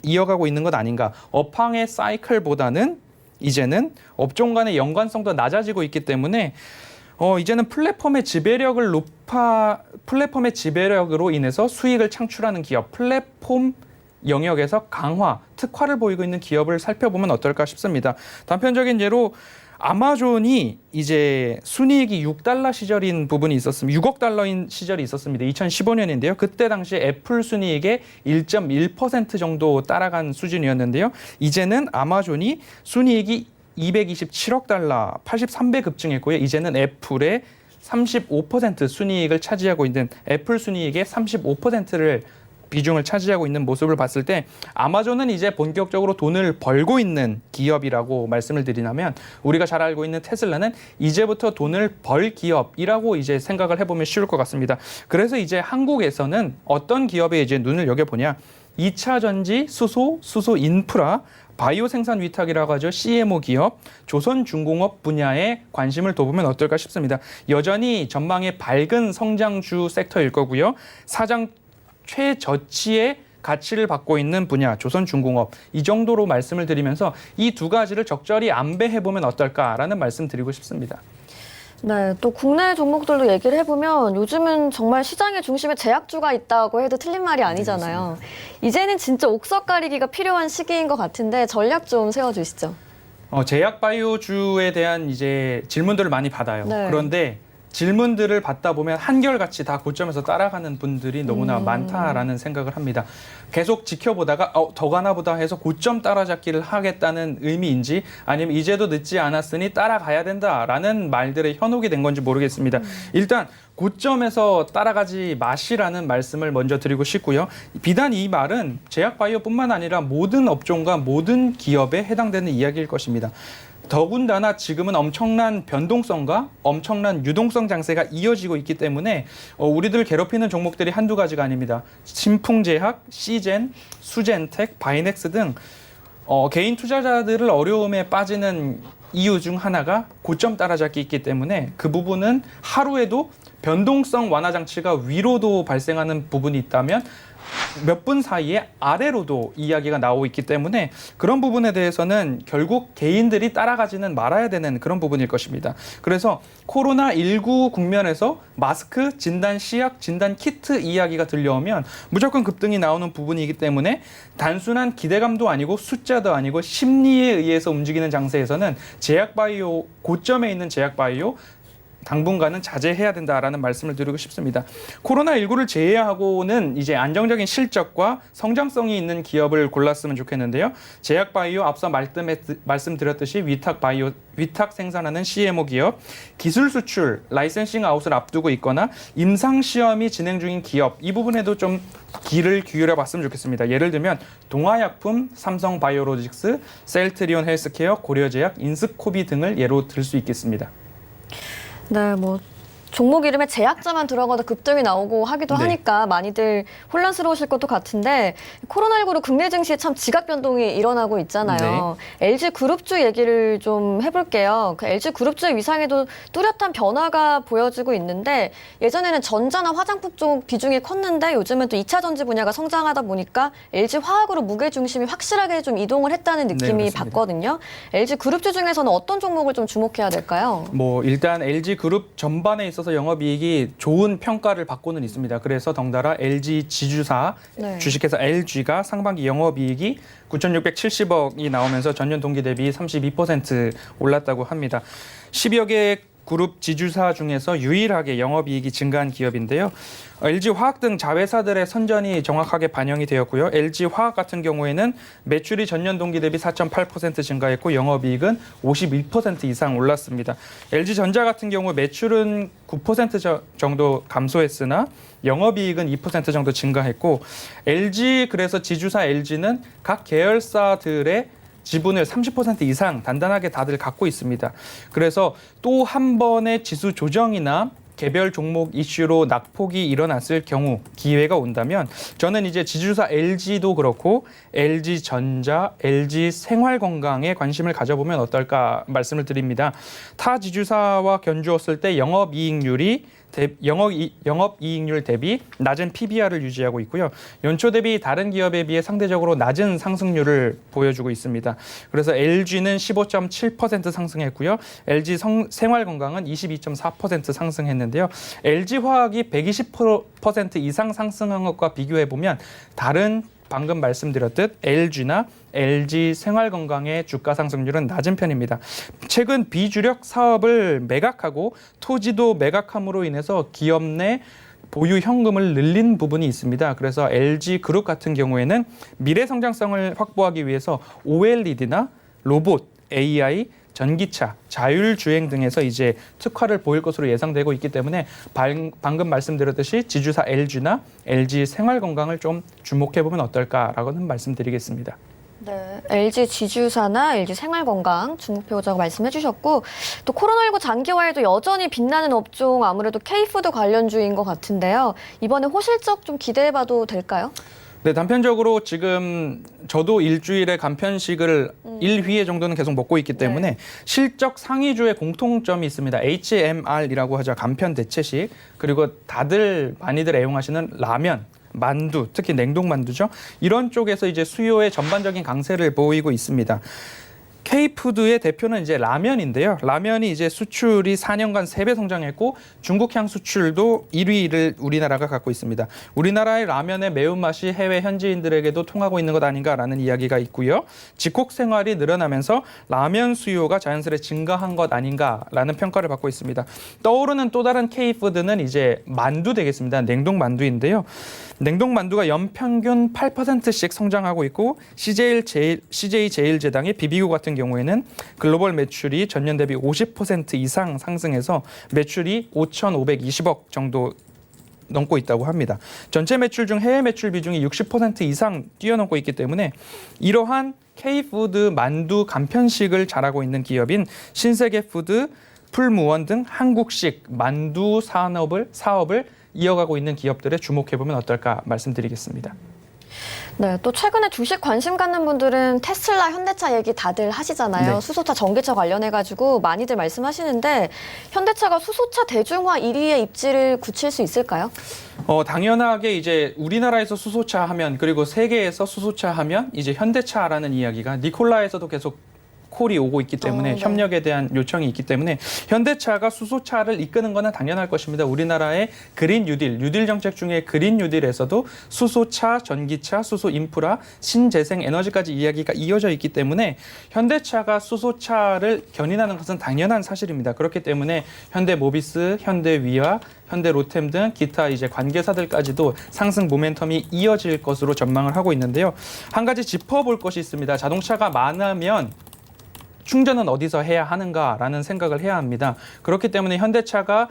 이어가고 있는 것 아닌가. 업황의 사이클보다는 이제는 업종 간의 연관성도 낮아지고 있기 때문에 이제는 플랫폼의 지배력으로 인해서 수익을 창출하는 기업, 플랫폼 영역에서 강화, 특화를 보이고 있는 기업을 살펴보면 어떨까 싶습니다. 단편적인 예로 아마존이 이제 순이익이 6달러 시절인 부분이 있었습니다. 6억 달러인 시절이 있었습니다. 2015년인데요. 그때 당시 애플 순이익의 1.1% 정도 따라간 수준이었는데요. 이제는 아마존이 순이익이 227억 달러, 83배 급증했고요. 이제는 애플의 35% 순이익을 차지하고 있는 애플 순이익의 35%를 비중을 차지하고 있는 모습을 봤을 때 아마존은 이제 본격적으로 돈을 벌고 있는 기업이라고 말씀을 드리자면 우리가 잘 알고 있는 테슬라는 이제부터 돈을 벌 기업이라고 이제 생각을 해보면 쉬울 것 같습니다. 그래서 이제 한국에서는 어떤 기업에 이제 눈을 여겨보냐 2차 전지, 수소 인프라, 바이오 생산 위탁이라고 하죠. CMO 기업, 조선중공업 분야에 관심을 둬보면 어떨까 싶습니다. 여전히 전망의 밝은 성장주 섹터일 거고요. 사장 최저치의 가치를 받고 있는 분야, 조선중공업 이 정도로 말씀을 드리면서 이 두 가지를 적절히 안배해보면 어떨까라는 말씀 드리고 싶습니다. 네, 또 국내 종목들도 얘기를 해보면 요즘은 정말 시장의 중심에 제약주가 있다고 해도 틀린 말이 아니잖아요. 이제는 진짜 옥석 가리기가 필요한 시기인 것 같은데 전략 좀 세워주시죠. 제약 바이오주에 대한 이제 질문들을 많이 받아요. 네. 그런데 질문들을 받다 보면 한결같이 다 고점에서 따라가는 분들이 너무나 많다라는 생각을 합니다. 계속 지켜보다가 더 가나 보다 해서 고점 따라잡기를 하겠다는 의미인지 아니면 이제도 늦지 않았으니 따라가야 된다라는 말들의 현혹이 된 건지 모르겠습니다. 일단 고점에서 따라가지 마시라는 말씀을 먼저 드리고 싶고요. 비단 이 말은 제약바이오뿐만 아니라 모든 업종과 모든 기업에 해당되는 이야기일 것입니다. 더군다나 지금은 엄청난 변동성과 엄청난 유동성 장세가 이어지고 있기 때문에 우리들 괴롭히는 종목들이 한두 가지가 아닙니다. 신풍제약, 시젠, 수젠텍, 바이넥스 등 개인 투자자들을 어려움에 빠지는 이유 중 하나가 고점 따라잡기 있기 때문에 그 부분은 하루에도 변동성 완화 장치가 위로도 발생하는 부분이 있다면 몇 분 사이에 아래로도 이야기가 나오고 있기 때문에 그런 부분에 대해서는 결국 개인들이 따라가지는 말아야 되는 그런 부분일 것입니다. 그래서 코로나19 국면에서 마스크, 진단 시약, 진단 키트 이야기가 들려오면 무조건 급등이 나오는 부분이기 때문에 단순한 기대감도 아니고 숫자도 아니고 심리에 의해서 움직이는 장세에서는 제약바이오, 고점에 있는 제약바이오, 당분간은 자제해야 된다라는 말씀을 드리고 싶습니다. 코로나19를 제외하고는 이제 안정적인 실적과 성장성이 있는 기업을 골랐으면 좋겠는데요. 제약바이오 앞서 말씀드렸듯이 위탁 생산하는 CMO 기업, 기술 수출, 라이센싱 아웃을 앞두고 있거나 임상시험이 진행 중인 기업, 이 부분에도 좀 귀를 기울여 봤으면 좋겠습니다. 예를 들면 동아약품, 삼성바이오로직스, 셀트리온 헬스케어, 고려제약, 인스코비 등을 예로 들 수 있겠습니다. 네, 뭐 종목 이름에 제약자만 들어가도 급등이 나오고 하기도 네. 하니까 많이들 혼란스러우실 것도 같은데 코로나19로 국내 증시에 참 지각 변동이 일어나고 있잖아요. LG 그룹주 얘기를 좀 해볼게요. 그 LG 그룹주의 위상에도 뚜렷한 변화가 보여지고 있는데 예전에는 전자나 화장품 쪽 비중이 컸는데 요즘은 또 2차 전지 분야가 성장하다 보니까 LG 화학으로 무게 중심이 확실하게 좀 이동을 했다는 느낌이 그렇습니다. 받거든요. LG 그룹주 중에서는 어떤 종목을 좀 주목해야 될까요? 뭐 일단 LG 그룹 전반에 있어서 영업이익이 좋은 평가를 받고는 있습니다. 그래서 덩달아 LG 지주사 네. 주식회사 LG가 상반기 영업이익이 9,670억이 나오면서 전년 동기 대비 32% 올랐다고 합니다. 10여 개 그룹 지주사 중에서 유일하게 영업이익이 증가한 기업인데요. LG화학 등 자회사들의 선전이 정확하게 반영이 되었고요. LG화학 같은 경우에는 매출이 전년 동기 대비 4.8% 증가했고 영업이익은 51% 이상 올랐습니다. LG전자 같은 경우 매출은 9% 정도 감소했으나 영업이익은 2% 정도 증가했고 LG 그래서 지주사 LG는 각 계열사들의 지분을 30% 이상 단단하게 다들 갖고 있습니다. 그래서 또 한 번의 지수 조정이나 개별 종목 이슈로 낙폭이 일어났을 경우 기회가 온다면 저는 이제 지주사 LG도 그렇고 LG전자, LG생활건강에 관심을 가져보면 어떨까 말씀을 드립니다. 타 지주사와 견주었을 때 영업이익률 대비 낮은 PBR을 유지하고 있고요. 연초 대비 다른 기업에 비해 상대적으로 낮은 상승률을 보여주고 있습니다. 그래서 LG는 15.7% 상승했고요. LG생활건강은 22.4% 상승했는데요. LG화학이 120% 이상 상승한 것과 비교해보면 다른 방금 말씀드렸듯 LG나 LG생활건강의 주가 상승률은 낮은 편입니다. 최근 비주력 사업을 매각하고 토지도 매각함으로 인해서 기업 내 보유 현금을 늘린 부분이 있습니다. 그래서 LG그룹 같은 경우에는 미래 성장성을 확보하기 위해서 OLED나 로봇, AI, 전기차, 자율주행 등에서 이제 특화를 보일 것으로 예상되고 있기 때문에 방금 말씀드렸듯이 지주사 LG나 LG생활건강을 좀 주목해보면 어떨까라고는 말씀드리겠습니다. 네, LG 지주사나 LG 생활건강 주목해보자고 말씀해 주셨고 또 코로나19 장기화에도 여전히 빛나는 업종 아무래도 K푸드 관련주인 것 같은데요. 이번에 호실적 좀 기대해봐도 될까요? 네, 단편적으로 지금 저도 일주일에 간편식을 1회 정도는 계속 먹고 있기 때문에 실적 상위주의 공통점이 있습니다. HMR이라고 하죠. 간편 대체식. 그리고 다들 많이들 애용하시는 라면, 만두, 특히 냉동 만두죠. 이런 쪽에서 이제 수요의 전반적인 강세를 보이고 있습니다. K푸드의 대표는 이제 라면인데요. 라면이 이제 수출이 4년간 3배 성장했고 중국향 수출도 1위를 우리나라가 갖고 있습니다. 우리나라의 라면의 매운맛이 해외 현지인들에게도 통하고 있는 것 아닌가라는 이야기가 있고요. 집콕 생활이 늘어나면서 라면 수요가 자연스레 증가한 것 아닌가라는 평가를 받고 있습니다. 떠오르는 또 다른 K푸드는 이제 만두 되겠습니다. 냉동 만두인데요. 냉동 만두가 연평균 8%씩 성장하고 있고 CJ제일제당의 비비고 같은 경우에는 글로벌 매출이 전년 대비 50% 이상 상승해서 매출이 5,520억 정도 넘고 있다고 합니다. 전체 매출 중 해외 매출 비중이 60% 이상 뛰어넘고 있기 때문에 이러한 K푸드 만두 간편식을 잘하고 있는 기업인 신세계푸드, 풀무원 등 한국식 만두 사업을 이어가고 있는 기업들에 주목해보면 어떨까 말씀드리겠습니다. 네, 또 최근에 주식 관심 갖는 분들은 테슬라, 현대차 얘기 다들 하시잖아요. 네. 수소차, 전기차 관련해가지고 많이들 말씀하시는데 현대차가 수소차 대중화 1위의 입지를 굳힐 수 있을까요? 당연하게 이제 우리나라에서 수소차 하면 그리고 세계에서 수소차 하면 이제 현대차라는 이야기가 니콜라에서도 계속 콜이 오고 있기 때문에 네. 협력에 대한 요청이 있기 때문에 현대차가 수소차를 이끄는 것은 당연할 것입니다. 우리나라의 그린 뉴딜 정책 중에 그린 뉴딜에서도 수소차, 전기차, 수소 인프라, 신재생 에너지까지 이야기가 이어져 있기 때문에 현대차가 수소차를 견인하는 것은 당연한 사실입니다. 그렇기 때문에 현대모비스, 현대위아, 현대로템 등 기타 이제 관계사들까지도 상승 모멘텀이 이어질 것으로 전망을 하고 있는데요. 한 가지 짚어볼 것이 있습니다. 자동차가 많으면 충전은 어디서 해야 하는가라는 생각을 해야 합니다. 그렇기 때문에 현대차가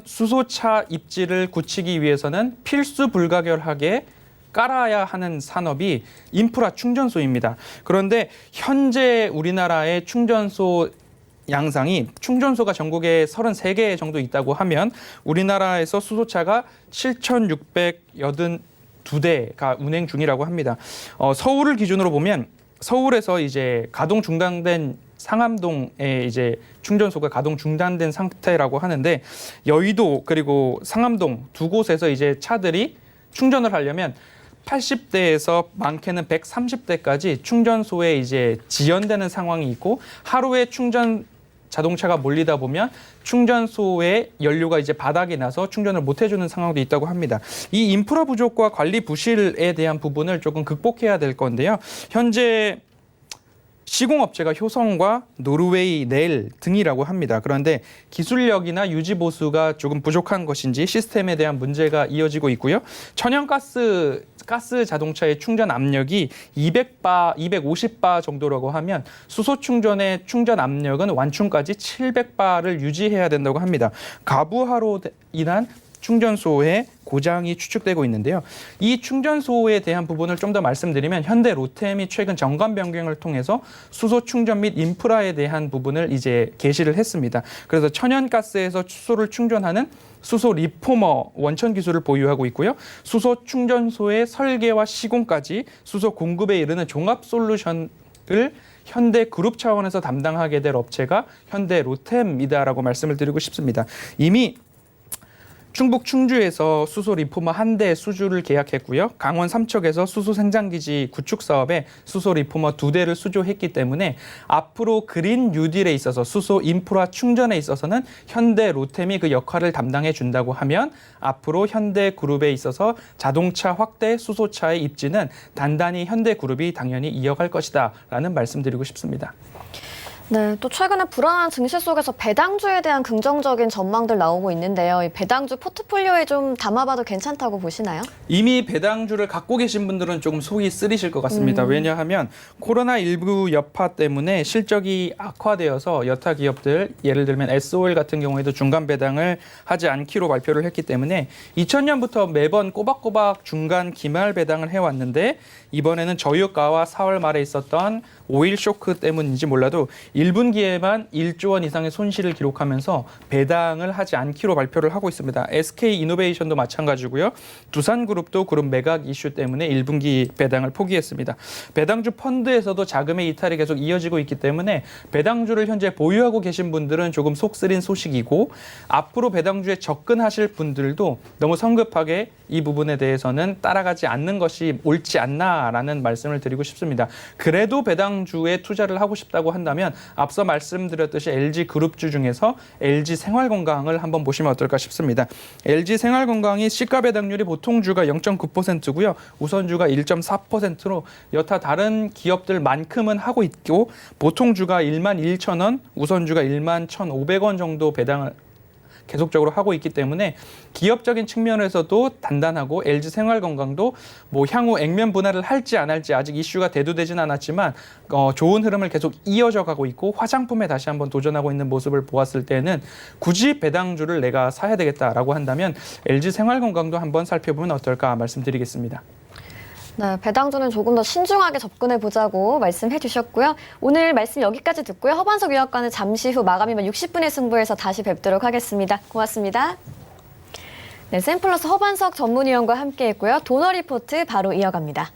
수소차 입지를 굳히기 위해서는 필수 불가결하게 깔아야 하는 산업이 인프라 충전소입니다. 그런데 현재 우리나라의 충전소 양상이 충전소가 전국에 33개 정도 있다고 하면 우리나라에서 수소차가 7,682대가 운행 중이라고 합니다. 서울을 기준으로 보면 서울에서 이제 가동 중단된 상암동에 이제 충전소가 가동 중단된 상태라고 하는데 여의도 그리고 상암동 두 곳에서 이제 차들이 충전을 하려면 80대에서 많게는 130대까지 충전소에 이제 지연되는 상황이 있고 하루에 충전 자동차가 몰리다 보면 충전소에 연료가 이제 바닥이 나서 충전을 못 해주는 상황도 있다고 합니다. 이 인프라 부족과 관리 부실에 대한 부분을 조금 극복해야 될 건데요. 현재 시공업체가 효성과 노르웨이, 넬 등이라고 합니다. 그런데 기술력이나 유지 보수가 조금 부족한 것인지 시스템에 대한 문제가 이어지고 있고요. 천연가스 자동차의 충전 압력이 200바, 250바 정도라고 하면 수소 충전의 충전 압력은 완충까지 700바를 유지해야 된다고 합니다. 가부하로 인한 충전소의 고장이 추측되고 있는데요. 이 충전소에 대한 부분을 좀 더 말씀드리면 현대로템이 최근 점검 변경을 통해서 수소 충전 및 인프라에 대한 부분을 이제 게시를 했습니다. 그래서 천연가스에서 수소를 충전하는 수소 리포머 원천 기술을 보유하고 있고요. 수소 충전소의 설계와 시공까지 수소 공급에 이르는 종합 솔루션을 현대 그룹 차원에서 담당하게 될 업체가 현대로템이다라고 말씀을 드리고 싶습니다. 이미 충북 충주에서 수소 리포머 한 대 수주를 계약했고요. 강원 삼척에서 수소 생산기지 구축 사업에 수소 리포머 2대를 수주했기 때문에 앞으로 그린 뉴딜에 있어서 수소 인프라 충전에 있어서는 현대 로템이 그 역할을 담당해 준다고 하면 앞으로 현대 그룹에 있어서 자동차 확대 수소차의 입지는 단단히 현대 그룹이 당연히 이어갈 것이다라는 말씀드리고 싶습니다. 네, 또 최근에 불안한 증시 속에서 배당주에 대한 긍정적인 전망들 나오고 있는데요. 이 배당주 포트폴리오에 좀 담아봐도 괜찮다고 보시나요? 이미 배당주를 갖고 계신 분들은 조금 속이 쓰리실 것 같습니다. 왜냐하면 코로나19 여파 때문에 실적이 악화되어서 여타 기업들, 예를 들면 SOL 같은 경우에도 중간 배당을 하지 않기로 발표를 했기 때문에 2000년부터 매번 꼬박꼬박 중간 기말 배당을 해왔는데 이번에는 저유가와 4월 말에 있었던 오일 쇼크 때문인지 몰라도 1분기에만 1조 원 이상의 손실을 기록하면서 배당을 하지 않기로 발표를 하고 있습니다. SK이노베이션도 마찬가지고요. 두산그룹도 그룹 매각 이슈 때문에 1분기 배당을 포기했습니다. 배당주 펀드에서도 자금의 이탈이 계속 이어지고 있기 때문에 배당주를 현재 보유하고 계신 분들은 조금 속쓰린 소식이고 앞으로 배당주에 접근하실 분들도 너무 성급하게 이 부분에 대해서는 따라가지 않는 것이 옳지 않나라는 말씀을 드리고 싶습니다. 그래도 배당주에 투자를 하고 싶다고 한다면 앞서 말씀드렸듯이 LG그룹주 중에서 LG생활건강을 한번 보시면 어떨까 싶습니다. LG생활건강이 시가 배당률이 보통주가 0.9%고요. 우선주가 1.4%로 여타 다른 기업들만큼은 하고 있고 보통주가 11,000원, 우선주가 11,500원 정도 배당을 계속적으로 하고 있기 때문에 기업적인 측면에서도 단단하고 LG생활건강도 뭐 향후 액면 분할을 할지 안 할지 아직 이슈가 대두되진 않았지만 좋은 흐름을 계속 이어져 가고 있고 화장품에 다시 한번 도전하고 있는 모습을 보았을 때는 굳이 배당주를 내가 사야 되겠다라고 한다면 LG생활건강도 한번 살펴보면 어떨까 말씀드리겠습니다. 네, 배당주는 조금 더 신중하게 접근해 보자고 말씀해 주셨고요. 오늘 말씀 여기까지 듣고요. 허반석 위원과는 잠시 후 마감이면 60분의 승부에서 다시 뵙도록 하겠습니다. 고맙습니다. 네, 샘플러스 허반석 전문위원과 함께했고요. 도너 리포트 바로 이어갑니다.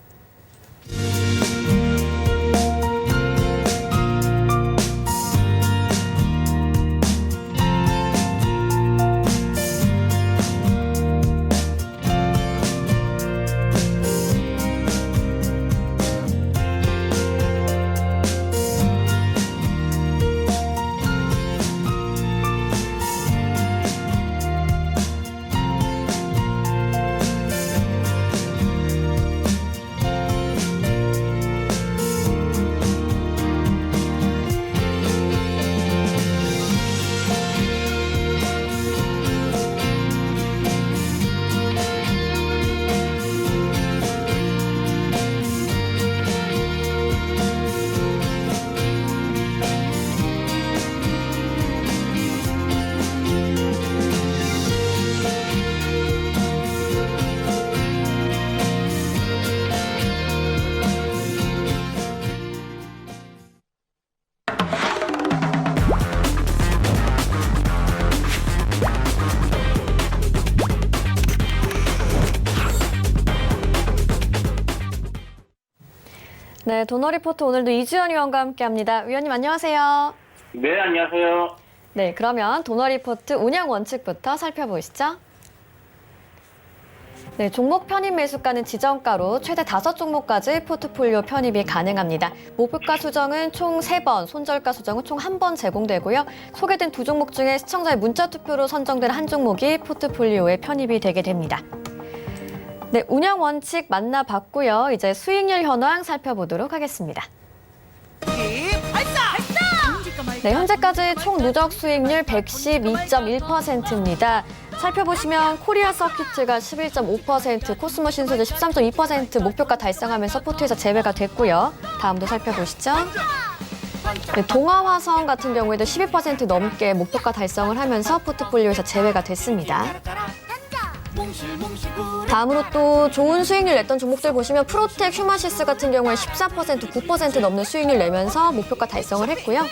네, 도너리포트 오늘도 이주연 위원과 함께합니다. 위원님 안녕하세요. 네, 안녕하세요. 네, 그러면 도너리포트 운영 원칙부터 살펴보시죠. 네, 종목 편입 매수가는 지정가로 최대 5종목까지 포트폴리오 편입이 가능합니다. 목표가 수정은 총 3번, 손절가 수정은 총 1번 제공되고요. 소개된 2종목 중에 시청자의 문자 투표로 선정된 한 종목이 포트폴리오에 편입이 되게 됩니다. 네, 운영 원칙 만나봤고요. 이제 수익률 현황 살펴보도록 하겠습니다. 네, 현재까지 총 누적 수익률 112.1%입니다. 살펴보시면 코리아 서킷가 11.5%, 코스모 신소재 13.2% 목표가 달성하면서 포트에서 제외가 됐고요. 다음도 살펴보시죠. 네, 동아화성 같은 경우에도 12% 넘게 목표가 달성을 하면서 포트폴리오에서 제외가 됐습니다. 다음으로 또 좋은 수익률 냈던 종목들 보시면 프로텍, 휴마시스 같은 경우에 14%, 9% 넘는 수익률 내면서 목표가 달성을 했고요.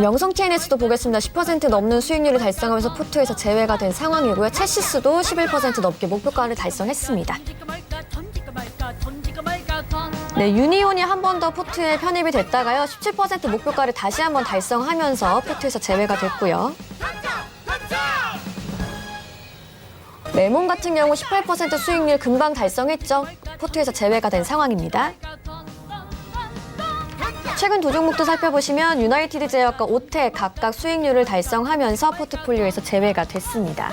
명성 TNS도 보겠습니다. 10% 넘는 수익률을 달성하면서 포트에서 제외가 된 상황이고요. 체시스도 11% 넘게 목표가를 달성했습니다. 네, 유니온이 한 번 더 포트에 편입이 됐다가요. 17% 목표가를 다시 한번 달성하면서 포트에서 제외가 됐고요. 레몬 같은 경우 18% 수익률 금방 달성했죠. 포트에서 제외가 된 상황입니다. 최근 2종목도 살펴보시면 유나이티드 제약과 오텍 각각 수익률을 달성하면서 포트폴리오에서 제외가 됐습니다.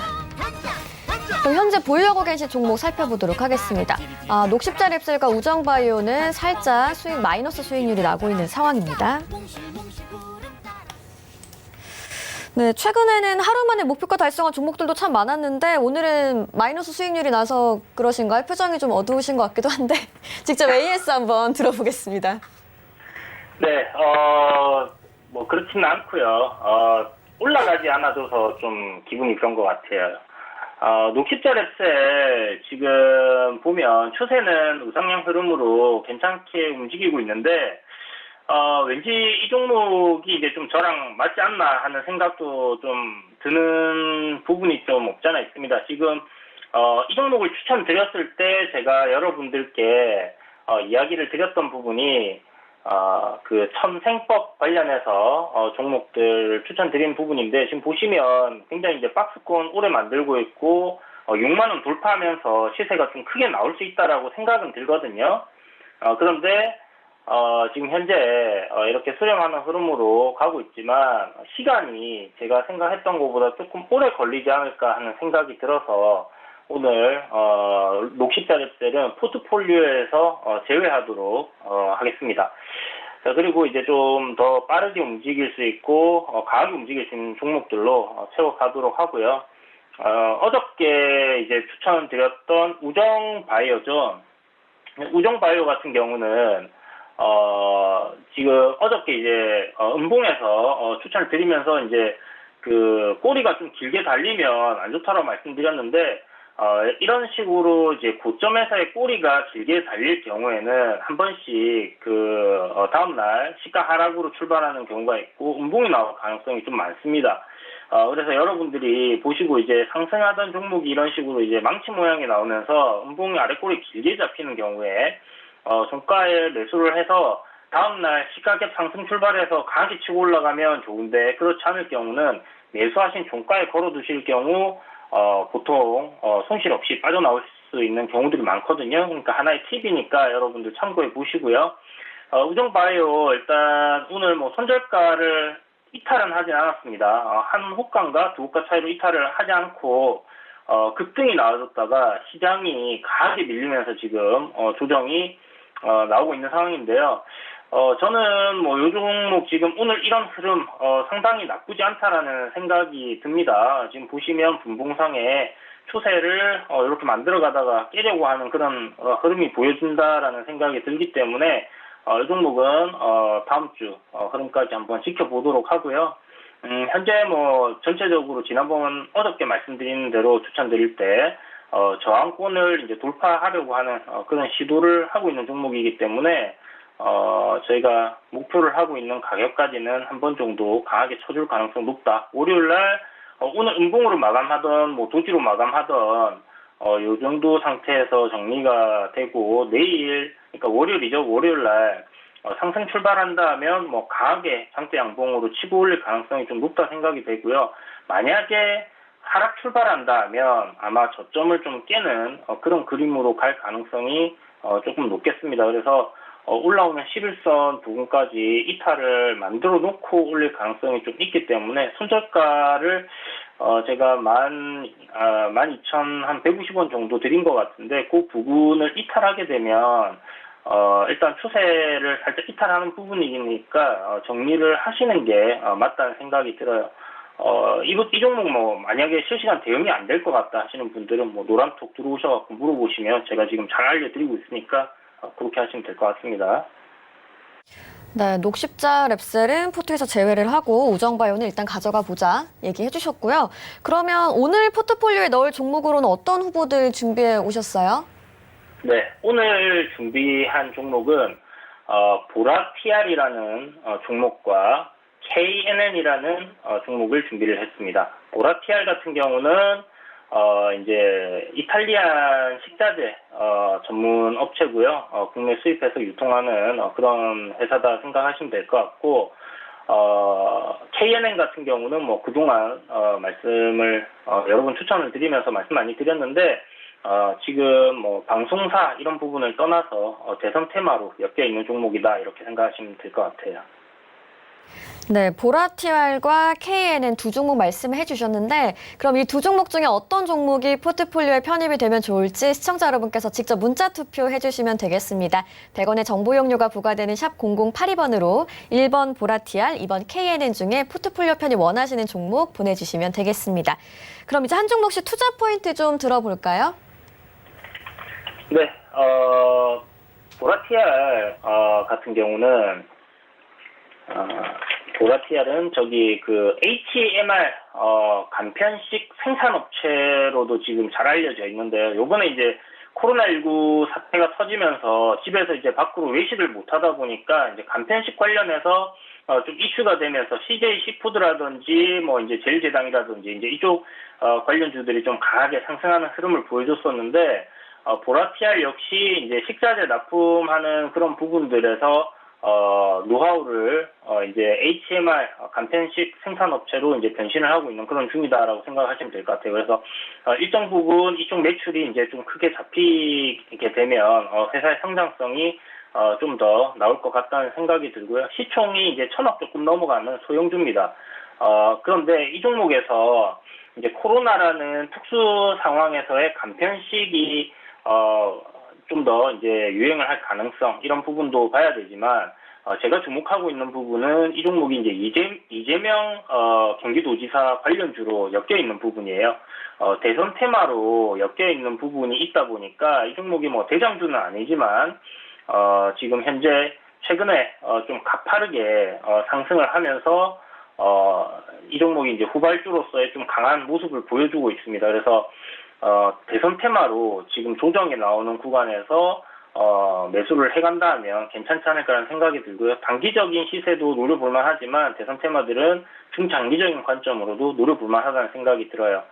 그럼 현재 보유하고 계신 종목 살펴보도록 하겠습니다. 녹십자 랩셀과 우정바이오는 살짝 마이너스 수익률이 나고 있는 상황입니다. 네, 최근에는 하루 만에 목표가 달성한 종목들도 참 많았는데 오늘은 마이너스 수익률이 나서 그러신가요? 표정이 좀 어두우신 것 같기도 한데 직접 AS 한번 들어보겠습니다. 네, 뭐 그렇지는 않고요. 올라가지 않아줘서 좀 기분이 그런 것 같아요. 녹십자 랩셀 지금 보면 추세는 우상향 흐름으로 괜찮게 움직이고 있는데 왠지 이 종목이 이제 좀 저랑 맞지 않나 하는 생각도 좀 드는 부분이 좀 없잖아 있습니다. 지금 이 종목을 추천드렸을 때 제가 여러분들께 이야기를 드렸던 부분이 그 첨생법 관련해서 종목들 추천드린 부분인데 지금 보시면 굉장히 이제 박스권 오래 만들고 있고 6만 원 돌파하면서 시세가 좀 크게 나올 수 있다라고 생각은 들거든요. 그런데 지금 현재 이렇게 수렴하는 흐름으로 가고 있지만 시간이 제가 생각했던 것보다 조금 오래 걸리지 않을까 하는 생각이 들어서 오늘 녹십자 랩셀은 포트폴리오에서 제외하도록 하겠습니다. 자, 그리고 이제 좀 더 빠르게 움직일 수 있고 강하게 움직일 수 있는 종목들로 채워가도록 하고요. 어저께 이제 추천드렸던 우정바이오죠. 우정바이오 같은 경우는 지금 어저께 이제 음봉에서 추천을 드리면서 이제 그 꼬리가 좀 길게 달리면 안 좋다고 말씀드렸는데 이런 식으로 이제 고점에서의 꼬리가 길게 달릴 경우에는 한 번씩 그 다음날 시가 하락으로 출발하는 경우가 있고 음봉이 나올 가능성이 좀 많습니다. 그래서 여러분들이 보시고 이제 상승하던 종목이 이런 식으로 이제 망치 모양이 나오면서 음봉이 아래 꼬리 길게 잡히는 경우에 종가에 매수를 해서 다음날 시가갭 상승 출발해서 강하게 치고 올라가면 좋은데 그렇지 않을 경우는 매수하신 종가에 걸어두실 경우 보통 손실 없이 빠져나올 수 있는 경우들이 많거든요. 그러니까 하나의 팁이니까 여러분들 참고해 보시고요. 우정바이오 일단 오늘 뭐 손절가를 이탈은 하진 않았습니다. 한 호가인가 두 호가 차이로 이탈을 하지 않고 급등이 나와줬다가 시장이 강하게 밀리면서 지금 조정이 나오고 있는 상황인데요. 저는 뭐 요 종목 지금 오늘 이런 흐름 상당히 나쁘지 않다라는 생각이 듭니다. 지금 보시면 분봉상에 추세를 이렇게 만들어 가다가 깨려고 하는 그런 흐름이 보여준다라는 생각이 들기 때문에 이 종목은 다음 주 흐름까지 한번 지켜보도록 하고요. 현재 뭐 전체적으로 지난번 어저께 말씀드린 대로 추천드릴 때 저항권을 이제 돌파하려고 하는 그런 시도를 하고 있는 종목이기 때문에 저희가 목표를 하고 있는 가격까지는 한 번 정도 강하게 쳐줄 가능성 높다. 월요일날 오늘 음봉으로 마감하던 뭐 도지로 마감하던 요 정도 상태에서 정리가 되고 내일, 그러니까 월요일이죠. 월요일 날 상승 출발한다면 뭐 강하게 장대 양봉으로 치고 올릴 가능성이 좀 높다 생각이 되고요. 만약에 하락 출발한다면 아마 저점을 좀 깨는 그런 그림으로 갈 가능성이 조금 높겠습니다. 그래서 올라오는 11선 부분까지 이탈을 만들어 놓고 올릴 가능성이 좀 있기 때문에 손절가를 제가 12,150원 정도 드린 것 같은데 그 부분을 이탈하게 되면 일단 추세를 살짝 이탈하는 부분이니까 정리를 하시는 게 맞다는 생각이 들어요. 이 종목 뭐 만약에 실시간 대응이 안 될 것 같다 하시는 분들은 뭐 노란톡 들어오셔갖고 물어보시면 제가 지금 잘 알려드리고 있으니까 그렇게 하시면 될 것 같습니다. 네, 녹십자 랩셀은 포트에서 제외를 하고 우정바이오는 일단 가져가 보자 얘기해 주셨고요. 그러면 오늘 포트폴리오에 넣을 종목으로는 어떤 후보들 준비해 오셨어요? 네, 오늘 준비한 종목은 보라TR이라는 종목과 KNN이라는 종목을 준비를 했습니다. 보라TR 같은 경우는 이제 이탈리안 식자재 전문 업체고요. 국내 수입해서 유통하는 그런 회사다 생각하시면 될 것 같고, KNN 같은 경우는 뭐 그동안 말씀을 여러 번 추천을 드리면서 말씀 많이 드렸는데 지금 뭐 방송사 이런 부분을 떠나서 대선 테마로 엮여 있는 종목이다 이렇게 생각하시면 될 것 같아요. 네, 보라TR과 KNN 두 종목 말씀해 주셨는데 그럼 이 두 종목 중에 어떤 종목이 포트폴리오에 편입이 되면 좋을지 시청자 여러분께서 직접 문자 투표해 주시면 되겠습니다. 100원의 정보 용료가 부과되는 샵 0082번으로 1번 보라TR, 2번 KNN 중에 포트폴리오 편입 원하시는 종목 보내주시면 되겠습니다. 그럼 이제 한 종목씩 투자 포인트 좀 들어볼까요? 네, 보라TR 같은 경우는 보라TR은 저기 그 HMR 간편식 생산업체로도 지금 잘 알려져 있는데요. 요번에 이제 코로나19 사태가 터지면서 집에서 이제 밖으로 외식을 못 하다 보니까 이제 간편식 관련해서 좀 이슈가 되면서 CJ 시푸드라든지 뭐 이제 제일제당이라든지 이제 이쪽 관련주들이 좀 강하게 상승하는 흐름을 보여줬었는데 보라TR 역시 이제 식자재 납품하는 그런 부분들에서 노하우를 이제 HMR 간편식 생산업체로 이제 변신을 하고 있는 그런 중이다라고 생각하시면 될 것 같아요. 그래서 일정 부분 이쪽 매출이 이제 좀 크게 잡히게 되면 회사의 성장성이 좀 더 나올 것 같다는 생각이 들고요. 시총이 이제 1,000억 조금 넘어가는 소형주입니다. 그런데 이 종목에서 이제 코로나라는 특수 상황에서의 간편식이 좀 더 이제 유행을 할 가능성 이런 부분도 봐야 되지만 제가 주목하고 있는 부분은 이 종목이 이제 이재명 경기도지사 관련주로 엮여 있는 부분이에요. 대선 테마로 엮여 있는 부분이 있다 보니까 이 종목이 뭐 대장주는 아니지만 지금 현재 최근에 좀 가파르게 상승을 하면서 이 종목이 이제 후발주로서의 좀 강한 모습을 보여주고 있습니다. 그래서 대선 테마로 지금 조정에 나오는 구간에서 매수를 해간다면 괜찮지 않을까라는 생각이 들고요. 단기적인 시세도 노려볼만 하지만 대선 테마들은 중장기적인 관점으로도 노려볼만 하다는 생각이 들어요.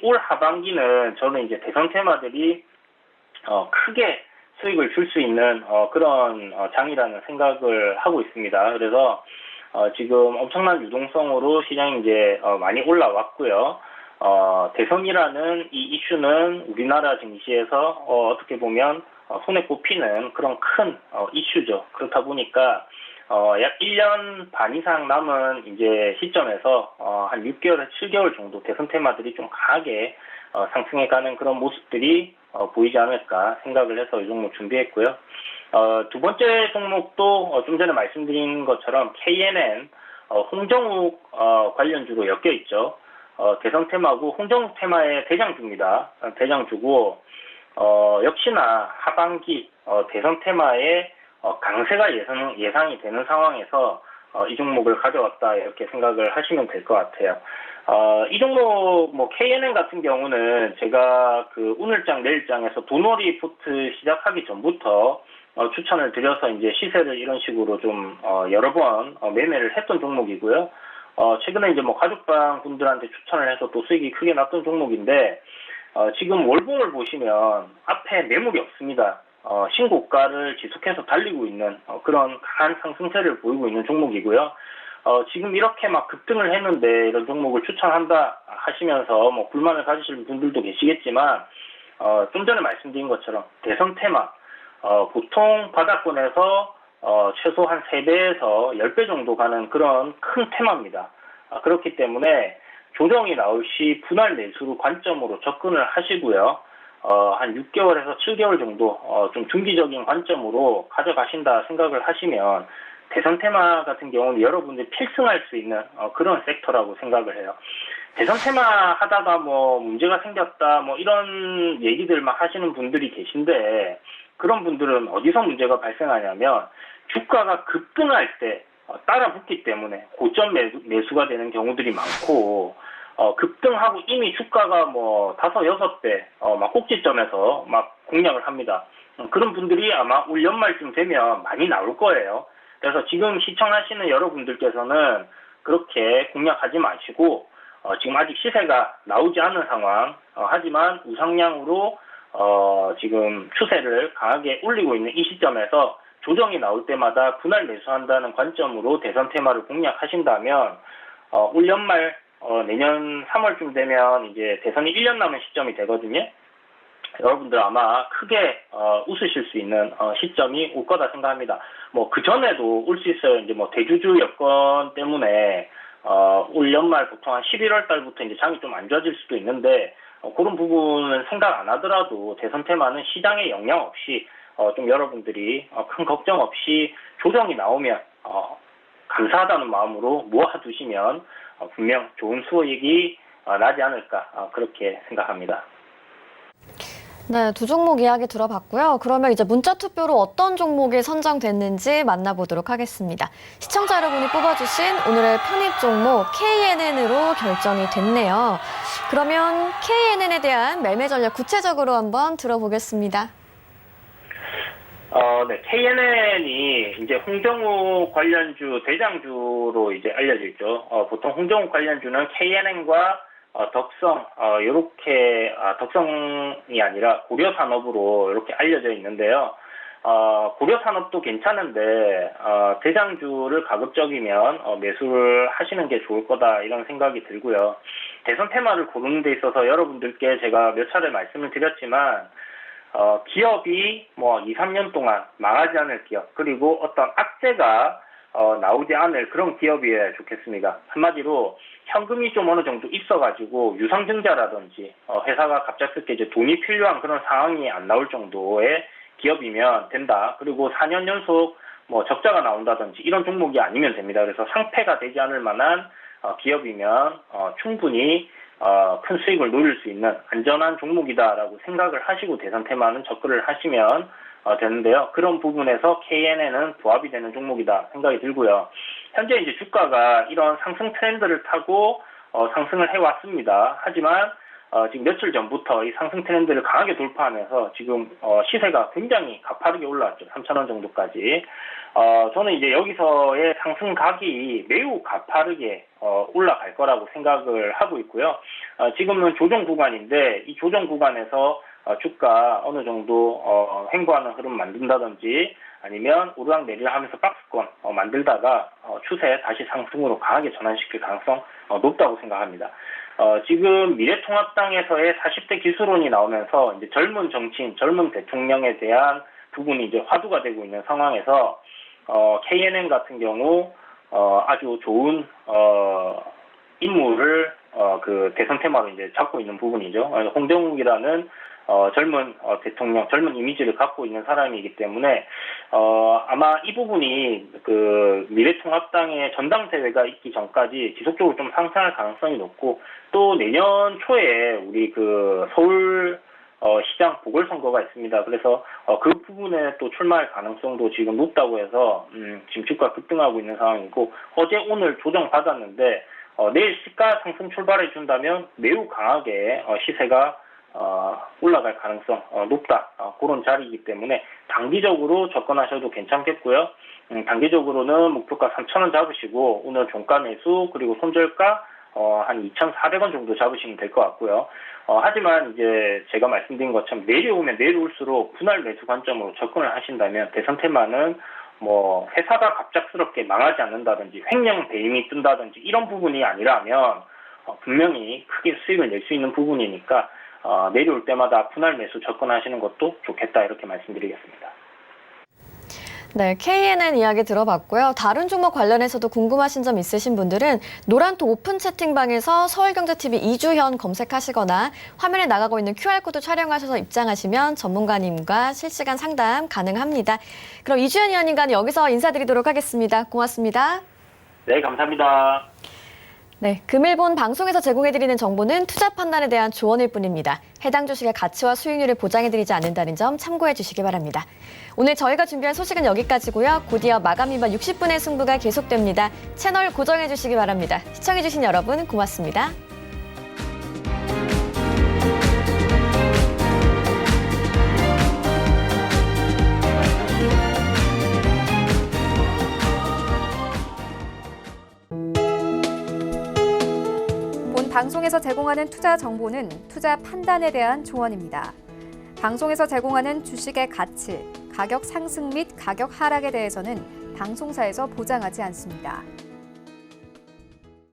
올 하반기는 저는 이제 대선 테마들이 크게 수익을 줄 수 있는 그런 장이라는 생각을 하고 있습니다. 그래서 지금 엄청난 유동성으로 시장이 이제 많이 올라왔고요. 대선이라는 이 이슈는 우리나라 증시에서 어떻게 보면 손에 꼽히는 그런 큰 이슈죠. 그렇다 보니까 약 1년 반 이상 남은 이제 시점에서 한 6개월에서 7개월 정도 대선 테마들이 좀 강하게 상승해가는 그런 모습들이 보이지 않을까 생각을 해서 이 종목 준비했고요. 두 번째 종목도 좀 전에 말씀드린 것처럼 KNN 홍정욱 관련주로 엮여 있죠. 대선 테마고 홍정욱 테마의 대장주입니다. 대장주고 역시나 하반기 대선 테마의 강세가 예상이 되는 상황에서 이 종목을 가져왔다 이렇게 생각을 하시면 될 것 같아요. 이 종목 뭐 KNN 같은 경우는 제가 그 오늘장 내일장에서 도너리 포트 시작하기 전부터 추천을 드려서 이제 시세를 이런 식으로 좀 여러 번 매매를 했던 종목이고요. 최근에 이제 뭐 가족방 분들한테 추천을 해서 또 수익이 크게 났던 종목인데 지금 월봉을 보시면 앞에 매물이 없습니다. 신고가를 지속해서 달리고 있는 그런 강한 상승세를 보이고 있는 종목이고요. 지금 이렇게 막 급등을 했는데 이런 종목을 추천한다 하시면서 뭐 불만을 가지시는 분들도 계시겠지만 좀 전에 말씀드린 것처럼 대선 테마 보통 바닥권에서 최소 한 3배에서 10배 정도 가는 그런 큰 테마입니다. 그렇기 때문에 조정이 나올 시 분할 매수로 관점으로 접근을 하시고요. 한 6개월에서 7개월 정도 좀 중기적인 관점으로 가져가신다 생각을 하시면 대선 테마 같은 경우는 여러분들이 필승할 수 있는 그런 섹터라고 생각을 해요. 대선 테마 하다가 뭐 문제가 생겼다 뭐 이런 얘기들 막 하시는 분들이 계신데 그런 분들은 어디서 문제가 발생하냐면 주가가 급등할 때 따라 붙기 때문에 고점 매수가 되는 경우들이 많고 급등하고 이미 주가가 뭐 5, 6배 막 꼭지점에서 막 공략을 합니다. 그런 분들이 아마 올 연말쯤 되면 많이 나올 거예요. 그래서 지금 시청하시는 여러분들께서는 그렇게 공략하지 마시고 지금 아직 시세가 나오지 않은 상황 하지만 우상향으로 지금 추세를 강하게 올리고 있는 이 시점에서 조정이 나올 때마다 분할 매수한다는 관점으로 대선 테마를 공략하신다면 올 연말 내년 3월쯤 되면 이제 대선이 1년 남은 시점이 되거든요. 여러분들 아마 크게 웃으실 수 있는 시점이 올 거다 생각합니다. 뭐 그 전에도 올 수 있어요. 이제 뭐 대주주 여건 때문에 올 연말 보통 한 11월 달부터 이제 장이 좀 안 좋아질 수도 있는데 그런 부분은 생각 안 하더라도 대선 테마는 시장에 영향 없이 좀 여러분들이 큰 걱정 없이 조정이 나오면 감사하다는 마음으로 모아두시면 분명 좋은 수익이 나지 않을까 그렇게 생각합니다. 네, 두 종목 이야기 들어봤고요. 그러면 이제 문자 투표로 어떤 종목이 선정됐는지 만나보도록 하겠습니다. 시청자 여러분이 뽑아주신 오늘의 편입 종목 KNN으로 결정이 됐네요. 그러면 KNN에 대한 매매 전략 구체적으로 한번 들어보겠습니다. 네, KNN이 이제 홍정욱 관련주 대장주로 이제 알려져 있죠. 보통 홍정욱 관련주는 KNN과 덕성, 요렇게, 덕성이 아니라 고려산업으로 이렇게 알려져 있는데요. 고려산업도 괜찮은데, 대장주를 가급적이면 매수를 하시는 게 좋을 거다, 이런 생각이 들고요. 대선 테마를 고르는 데 있어서 여러분들께 제가 몇 차례 말씀을 드렸지만, 기업이 뭐 2, 3년 동안 망하지 않을 기업, 그리고 어떤 악재가 나오지 않을 그런 기업이어야 좋겠습니다. 한마디로 현금이 좀 어느 정도 있어가지고 유상증자라든지 회사가 갑작스럽게 이제 돈이 필요한 그런 상황이 안 나올 정도의 기업이면 된다. 그리고 4년 연속 뭐 적자가 나온다든지 이런 종목이 아니면 됩니다. 그래서 상폐가 되지 않을 만한 기업이면 충분히 큰 수익을 노릴 수 있는 안전한 종목이다라고 생각을 하시고 대선 테마는 접근을 하시면 되는데요. 그런 부분에서 KNN은 부합이 되는 종목이다 생각이 들고요. 현재 이제 주가가 이런 상승 트렌드를 타고 상승을 해왔습니다. 하지만 지금 며칠 전부터 이 상승 트렌드를 강하게 돌파하면서 지금 시세가 굉장히 가파르게 올라왔죠. 3,000원 정도까지. 저는 이제 여기서의 상승각이 매우 가파르게 올라갈 거라고 생각을 하고 있고요. 지금은 조정 구간인데 이 조정 구간에서 주가 어느 정도 횡보하는 흐름 만든다든지 아니면 오르락내리락 하면서 박스권 만들다가 추세 다시 상승으로 강하게 전환시킬 가능성 높다고 생각합니다. 지금 미래통합당에서의 40대 기수론이 나오면서 이제 젊은 정치인, 젊은 대통령에 대한 부분이 이제 화두가 되고 있는 상황에서 KNN 같은 경우 아주 좋은 인물을 그 대선 테마로 이제 잡고 있는 부분이죠. 홍정욱이라는 젊은 대통령, 젊은 이미지를 갖고 있는 사람이기 때문에 아마 이 부분이 그 미래통합당의 전당대회가 있기 전까지 지속적으로 좀 상승할 가능성이 높고 또 내년 초에 우리 그 서울 시장 보궐선거가 있습니다. 그래서 그 부분에 또 출마할 가능성도 지금 높다고 해서 지금 주가 급등하고 있는 상황이고 어제 오늘 조정 받았는데 내일 시가 상승 출발해 준다면 매우 강하게 시세가 올라갈 가능성 높다. 그런 자리이기 때문에 단기적으로 접근하셔도 괜찮겠고요. 단기적으로는 목표가 3,000원 잡으시고 오늘 종가 매수 그리고 손절가 한 2,400원 정도 잡으시면 될 것 같고요. 하지만 이제 제가 말씀드린 것처럼 내려오면 내려올수록 분할 매수 관점으로 접근을 하신다면 대성테마는 뭐 회사가 갑작스럽게 망하지 않는다든지 횡령 배임이 뜬다든지 이런 부분이 아니라면 분명히 크게 수익을 낼 수 있는 부분이니까 내려올 때마다 분할 매수 접근하시는 것도 좋겠다 이렇게 말씀드리겠습니다. 네, KNN 이야기 들어봤고요. 다른 종목 관련해서도 궁금하신 점 있으신 분들은 노란토 오픈 채팅방에서 서울경제TV 이주현 검색하시거나 화면에 나가고 있는 QR코드 촬영하셔서 입장하시면 전문가님과 실시간 상담 가능합니다. 그럼 이주현 위원님과는 여기서 인사드리도록 하겠습니다. 고맙습니다. 네, 감사합니다. 네, 금일본 방송에서 제공해드리는 정보는 투자 판단에 대한 조언일 뿐입니다. 해당 주식의 가치와 수익률을 보장해드리지 않는다는 점 참고해 주시기 바랍니다. 오늘 저희가 준비한 소식은 여기까지고요. 곧이어 마감 이반 60분의 승부가 계속됩니다. 채널 고정해 주시기 바랍니다. 시청해주신 여러분 고맙습니다. 본 방송에서 제공하는 투자 정보는 투자 판단에 대한 조언입니다. 방송에서 제공하는 주식의 가치, 가격 상승 및 가격 하락에 대해서는 방송사에서 보장하지 않습니다.